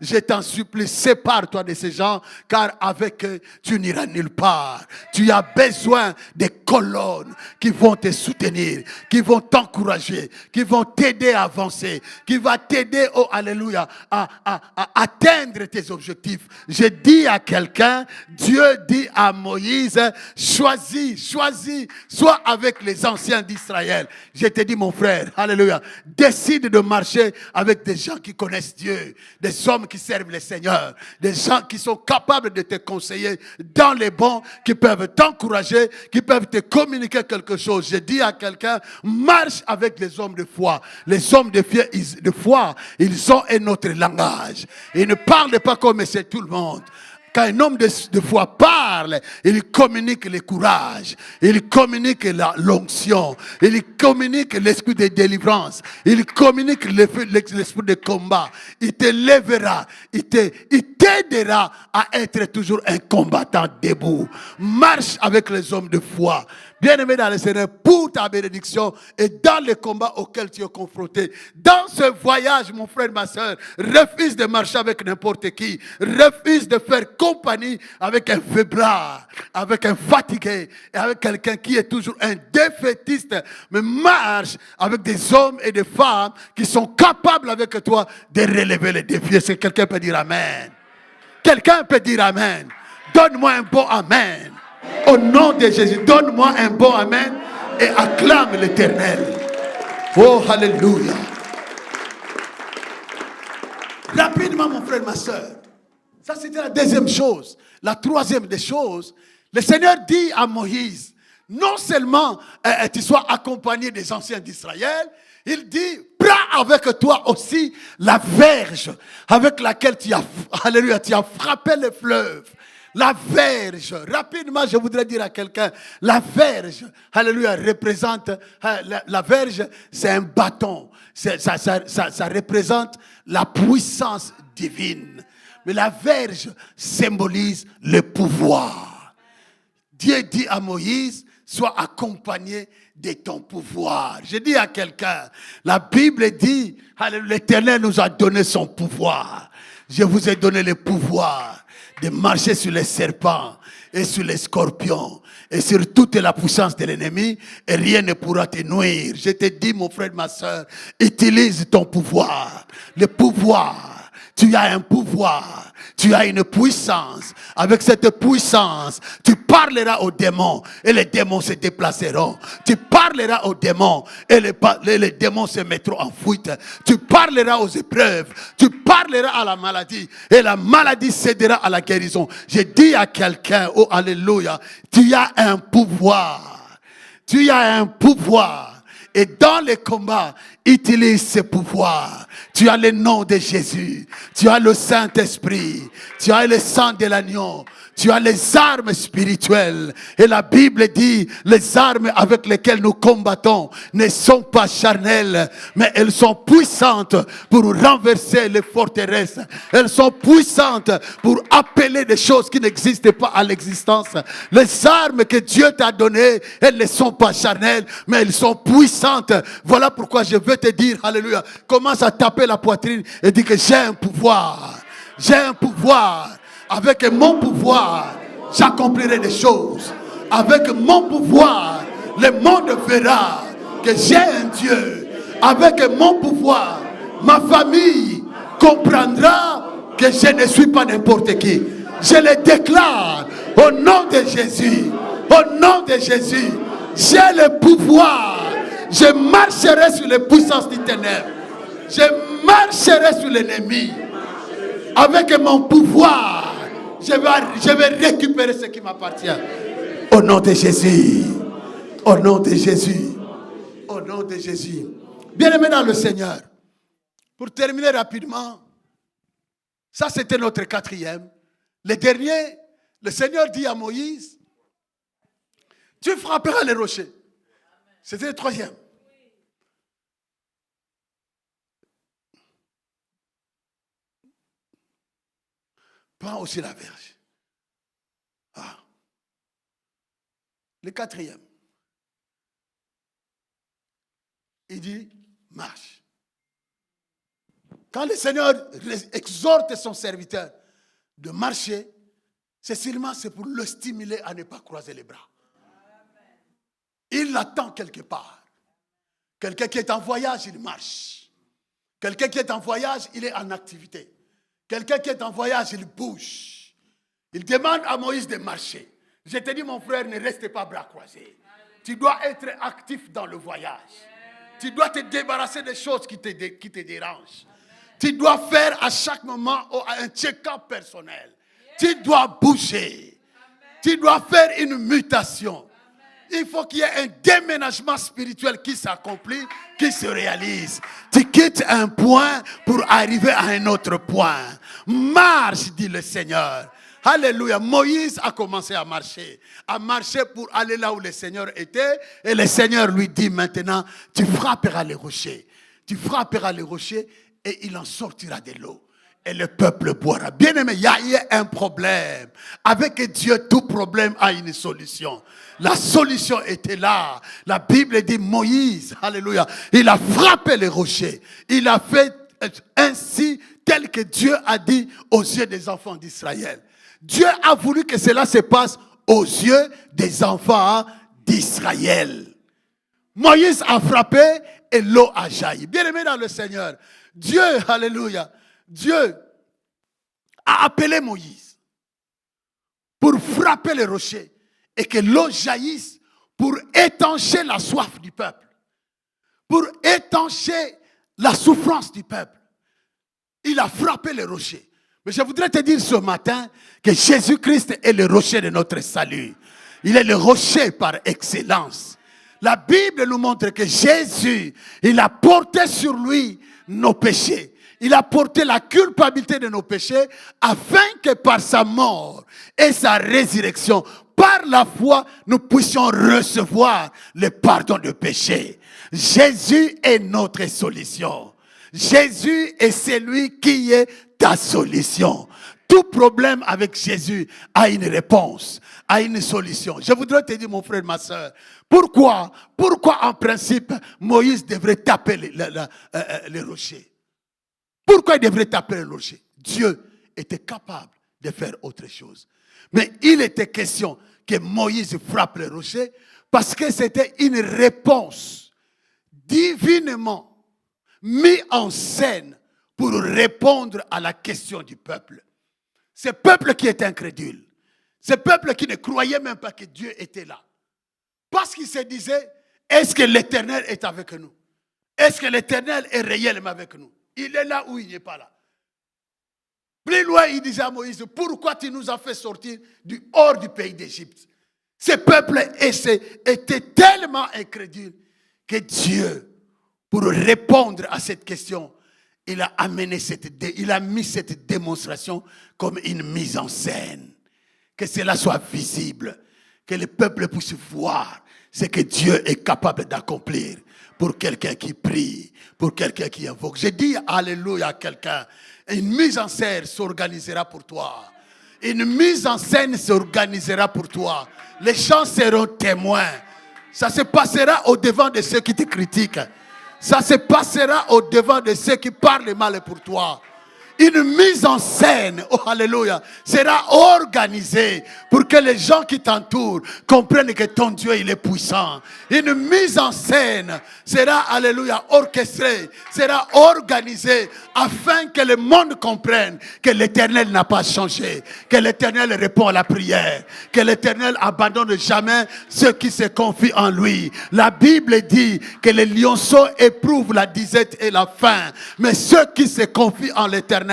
je t'en supplie, sépare-toi de ces gens, car avec eux, tu n'iras nulle part. Tu as besoin des colonnes qui vont te soutenir, qui vont t'encourager, qui vont t'aider à avancer, qui vont t'aider, oh alléluia, à atteindre tes objectifs. Je dis à quelqu'un, Dieu dit à Moïse, choisis, sois avec les anciens d'Israël. Je te dis mon frère, alléluia, décide de marcher avec des gens qui connaissent Dieu, des hommes qui servent le Seigneur, des gens qui sont capables de te conseiller dans les bons, qui peuvent t'encourager, qui peuvent te communiquer quelque chose. Je dis à quelqu'un, marche avec les hommes de foi. Les hommes de foi, ils ont un autre langage. Ils ne parlent pas comme c'est tout le monde. Quand un homme de foi parle, il communique le courage, il communique l'onction, il communique l'esprit de délivrance, il communique l'esprit de combat. Il te lèvera, il t'aidera à être toujours un combattant debout. Marche avec les hommes de foi. Bien-aimé dans le Seigneur, pour ta bénédiction et dans les combats auxquels tu es confronté. Dans ce voyage, mon frère, ma soeur, refuse de marcher avec n'importe qui. Refuse de faire compagnie avec un faiblard, avec un fatigué, et avec quelqu'un qui est toujours un défaitiste. Mais marche avec des hommes et des femmes qui sont capables avec toi de relever les défis. Est-ce que quelqu'un peut dire Amen? Quelqu'un peut dire Amen? Donne-moi un bon Amen. Au nom de Jésus, donne-moi un bon Amen et acclame l'Éternel. Oh, alléluia. Rapidement, mon frère, ma soeur. Ça, c'était la deuxième chose. la troisième des choses, le Seigneur dit à Moïse, non seulement tu sois accompagné des anciens d'Israël, il dit, prends avec toi aussi la verge avec laquelle tu as frappé le fleuve. La verge, rapidement je voudrais dire à quelqu'un, la verge, alléluia, représente, la verge c'est un bâton, ça représente la puissance divine. Mais la verge symbolise le pouvoir. Dieu dit à Moïse, sois accompagné de ton pouvoir. Je dis à quelqu'un, la Bible dit, l'Éternel nous a donné son pouvoir. Je vous ai donné le pouvoir de marcher sur les serpents et sur les scorpions et sur toute la puissance de l'ennemi, et rien ne pourra te nuire. Je te dis, mon frère, ma soeur, utilise ton pouvoir. Le pouvoir, tu as un pouvoir. Tu as une puissance. Avec cette puissance, tu parleras aux démons et les démons se déplaceront. Tu parleras aux démons et les démons se mettront en fuite. Tu parleras aux épreuves. Tu parleras à la maladie et la maladie cédera à la guérison. Je dis à quelqu'un, oh alléluia, tu as un pouvoir. Tu as un pouvoir. Et dans les combats, utilise ce pouvoir. Tu as le nom de Jésus. Tu as le Saint-Esprit. Tu as le sang de l'agneau. Tu as les armes spirituelles. Et la Bible dit, les armes avec lesquelles nous combattons ne sont pas charnelles, mais elles sont puissantes pour renverser les forteresses. Elles sont puissantes pour appeler des choses qui n'existent pas à l'existence. Les armes que Dieu t'a données, elles ne sont pas charnelles, mais elles sont puissantes. Voilà pourquoi je veux te dire, alléluia, commence à taper la poitrine et dis que j'ai un pouvoir. J'ai un pouvoir. Avec mon pouvoir, j'accomplirai des choses. Avec mon pouvoir, le monde verra que j'ai un Dieu. Avec mon pouvoir, ma famille comprendra que je ne suis pas n'importe qui. Je le déclare au nom de Jésus. Au nom de Jésus, j'ai le pouvoir. Je marcherai sur les puissances du ténèbre. Je marcherai sur l'ennemi. Avec mon pouvoir, je vais récupérer ce qui m'appartient. Au nom de Jésus. Au nom de Jésus. Au nom de Jésus. Bien-aimés dans le Seigneur, pour terminer rapidement, ça c'était notre quatrième. Le dernier, le Seigneur dit à Moïse, tu frapperas les rochers. C'était le troisième. Prends aussi la verge. Ah. Le quatrième. Il dit, marche. Quand le Seigneur exhorte son serviteur de marcher, c'est pour le stimuler à ne pas croiser les bras. Il l'attend quelque part. Quelqu'un qui est en voyage, il marche. Quelqu'un qui est en voyage, il est en activité. Quelqu'un qui est en voyage, il bouge. Il demande à Moïse de marcher. Je te dis, mon frère, ne reste pas bras croisés. Tu dois être actif dans le voyage. Tu dois te débarrasser des choses qui te dérangent. Tu dois faire à chaque moment un check-up personnel. Tu dois bouger. Tu dois faire une mutation. Il faut qu'il y ait un déménagement spirituel qui s'accomplit, qui se réalise. Tu quittes un point pour arriver à un autre point. Marche, dit le Seigneur. Alléluia. Moïse a commencé à marcher pour aller là où le Seigneur était. Et le Seigneur lui dit maintenant, tu frapperas les rochers. Tu frapperas les rochers et il en sortira de l'eau. Et le peuple boira. Bien aimé, il y a un problème. Avec Dieu, tout problème a une solution. La solution était là. La Bible dit Moïse, alléluia, il a frappé les rochers. Il a fait ainsi tel que Dieu a dit aux yeux des enfants d'Israël. Dieu a voulu que cela se passe aux yeux des enfants d'Israël. Moïse a frappé et l'eau a jailli. Bien aimé dans le Seigneur, Dieu, alléluia, Dieu a appelé Moïse pour frapper les rochers et que l'eau jaillisse pour étancher la soif du peuple, pour étancher la souffrance du peuple. Il a frappé les rochers. Mais je voudrais te dire ce matin que Jésus-Christ est le rocher de notre salut. Il est le rocher par excellence. La Bible nous montre que Jésus, il a porté sur lui nos péchés. Il a porté la culpabilité de nos péchés afin que par sa mort et sa résurrection, par la foi, nous puissions recevoir le pardon de péché. Jésus est notre solution. Jésus est celui qui est ta solution. Tout problème avec Jésus a une réponse, a une solution. Je voudrais te dire, mon frère, ma soeur, pourquoi en principe, Moïse devrait taper les rochers? Pourquoi il devrait taper les rochers? Dieu était capable de faire autre chose. Mais il était question que Moïse frappe les rochers parce que c'était une réponse divinement mise en scène pour répondre à la question du peuple. Ce peuple qui était incrédule, ce peuple qui ne croyait même pas que Dieu était là. Parce qu'il se disait, est-ce que l'Éternel est avec nous? Est-ce que l'Éternel est réellement avec nous? Il est là ou il n'est pas là? Plus loin, il disait à Moïse, pourquoi tu nous as fait sortir hors du pays d'Égypte? Ce peuple était tellement incrédule que Dieu, pour répondre à cette question, il a mis cette démonstration comme une mise en scène. Que cela soit visible, que le peuple puisse voir ce que Dieu est capable d'accomplir pour quelqu'un qui prie, pour quelqu'un qui invoque. Je dis alléluia à quelqu'un. Une mise en scène s'organisera pour toi. Une mise en scène s'organisera pour toi. Les gens seront témoins. Ça se passera au-devant de ceux qui te critiquent. Ça se passera au-devant de ceux qui parlent mal pour toi. Une mise en scène, oh alléluia, sera organisée pour que les gens qui t'entourent comprennent que ton Dieu, il est puissant. Une mise en scène sera, alléluia, orchestrée, sera organisée afin que le monde comprenne que l'Éternel n'a pas changé, que l'Éternel répond à la prière, que l'Éternel abandonne jamais ceux qui se confient en lui. La Bible dit que les lionceaux éprouvent la disette et la faim, mais ceux qui se confient en l'Éternel,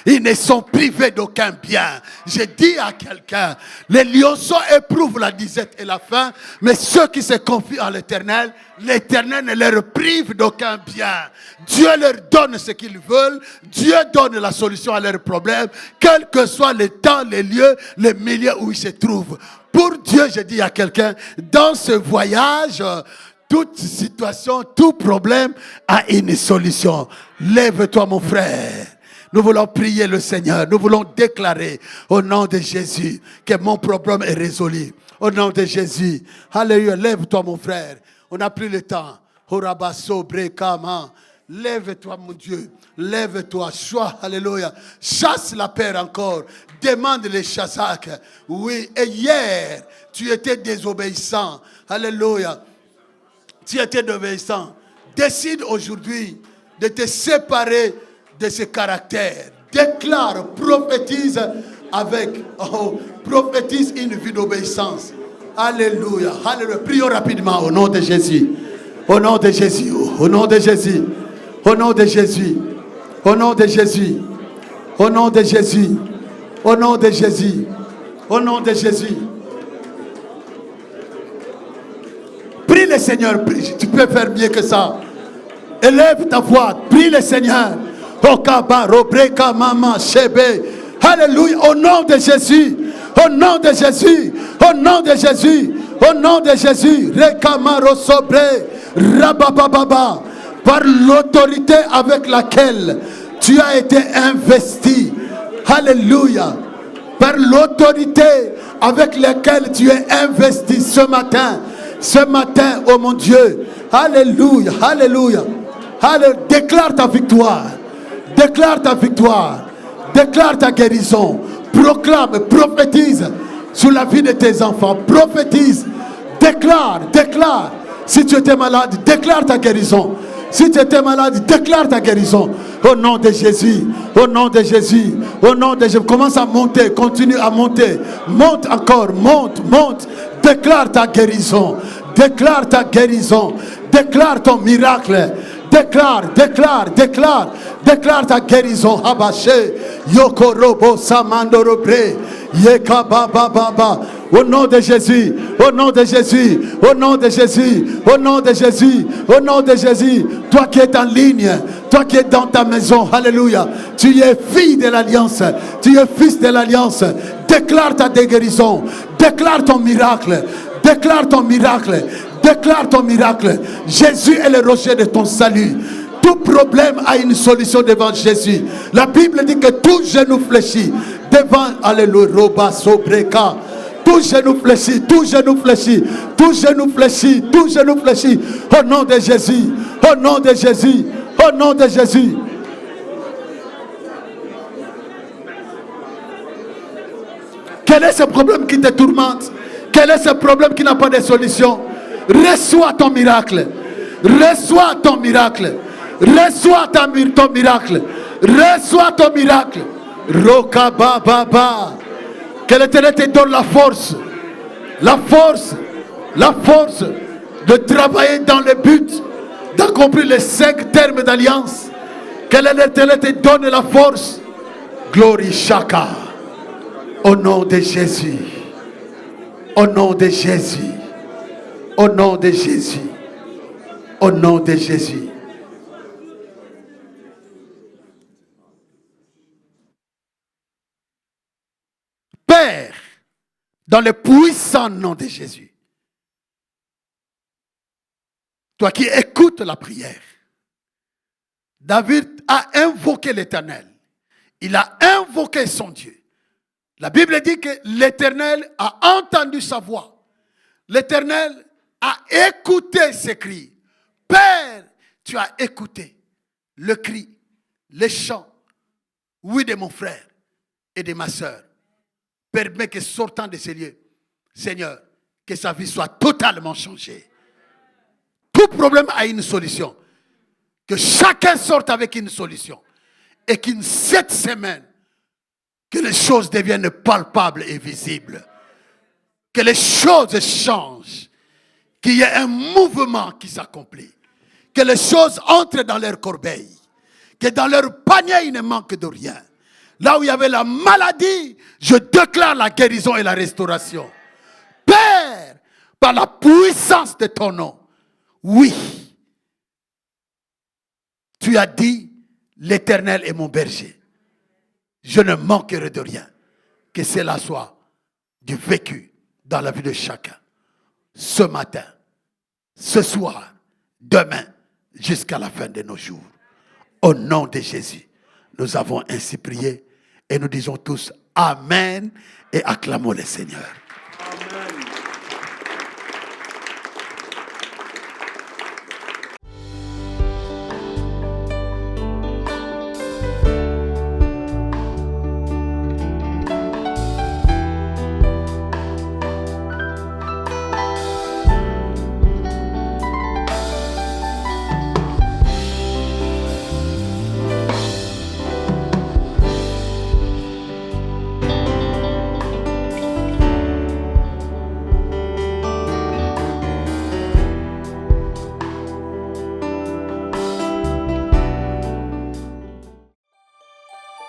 ils ne sont privés d'aucun bien. Je dis à quelqu'un, les lionceaux éprouvent la disette et la faim, mais ceux qui se confient en l'Éternel, l'Éternel ne leur prive d'aucun bien. Dieu leur donne ce qu'ils veulent. Dieu donne la solution à leurs problèmes, quel que soit le temps, les lieux, les milieux où ils se trouvent. Pour Dieu, je dis à quelqu'un, dans ce voyage, toute situation, tout problème a une solution. Lève-toi, mon frère. Nous voulons prier le Seigneur. Nous voulons déclarer au nom de Jésus que mon problème est résolu. Au nom de Jésus. Alléluia. Lève-toi, mon frère. On n'a plus le temps. Lève-toi, mon Dieu. Lève-toi. Sois. Alléluia. Chasse la peur encore. Demande les chassacs. Oui. Et hier, tu étais désobéissant. Alléluia. Tu étais désobéissant. Décide aujourd'hui de te séparer de ce caractère. Déclare, prophétise prophétise une vie d'obéissance. Alléluia, alléluia. Prions rapidement au nom de Jésus. Au nom de Jésus, au nom de Jésus. Au nom de Jésus. Au nom de Jésus. Au nom de Jésus. Au nom de Jésus. Au nom de Jésus. Prie le Seigneur, prie. Tu peux faire mieux que ça. Élève ta voix, prie le Seigneur. Alléluia, au nom de Jésus, au nom de Jésus, au nom de Jésus, au nom de Jésus, par l'autorité avec laquelle tu as été investi, alléluia, par l'autorité avec laquelle tu es investi ce matin, oh mon Dieu, alléluia, alléluia, alléluia, déclare ta victoire. Déclare ta victoire, déclare ta guérison, proclame, prophétise sur la vie de tes enfants, prophétise, déclare. Si tu étais malade, déclare ta guérison. Si tu étais malade, déclare ta guérison. Au nom de Jésus, au nom de Jésus, au nom de Jésus. Commence à monter, continue à monter. Monte encore, monte. Déclare ta guérison, déclare ton miracle. Déclare. Déclare ta guérison. Habaché. Yokorobo Samandorobre. Yekabababa. Au nom de Jésus, au nom de Jésus, au nom de Jésus, au nom de Jésus, au nom de Jésus. Toi qui es en ligne, toi qui es dans ta maison, alléluia. Tu es fille de l'alliance, tu es fils de l'alliance. Déclare ta guérison, déclare ton miracle, déclare ton miracle, déclare ton miracle. Jésus est le rocher de ton salut. Tout problème a une solution devant Jésus. La Bible dit que tout genou fléchit devant, alléluia, Roba Sobreka. Tout genou fléchit, tout genou fléchit, tout genou fléchit, tout genou fléchit. Au nom de Jésus, au nom de Jésus, au nom de Jésus. Quel est ce problème qui te tourmente? Quel est ce problème qui n'a pas de solution? Reçois ton miracle. Reçois ton miracle. Reçois ton miracle. Reçois ton miracle. Roka Baba. Que l'Éternel te donne la force de travailler dans le but d'accomplir les 5 termes d'alliance. Que l'Éternel te donne la force. Glory Shaka. Au nom de Jésus. Au nom de Jésus. Au nom de Jésus. Au nom de Jésus. Père, dans le puissant nom de Jésus, toi qui écoutes la prière, David a invoqué l'Éternel. Il a invoqué son Dieu. La Bible dit que l'Éternel a entendu sa voix. L'Éternel a écouté ses cris. Père, tu as écouté le cri, les chants, oui, de mon frère et de ma soeur. Permets que sortant de ces lieux, Seigneur, que sa vie soit totalement changée. Tout problème a une solution. Que chacun sorte avec une solution. Et qu'une cette semaine, que les choses deviennent palpables et visibles. Que les choses changent. Qu'il y ait un mouvement qui s'accomplit. Que les choses entrent dans leur corbeille. Que dans leur panier, il ne manque de rien. Là où il y avait la maladie, je déclare la guérison et la restauration. Père, par la puissance de ton nom, oui, tu as dit, l'Éternel est mon berger. Je ne manquerai de rien. Que cela soit du vécu dans la vie de chacun. Ce matin, ce soir, demain, jusqu'à la fin de nos jours. Au nom de Jésus, nous avons ainsi prié et nous disons tous Amen et acclamons le Seigneur. Amen.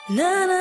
Na na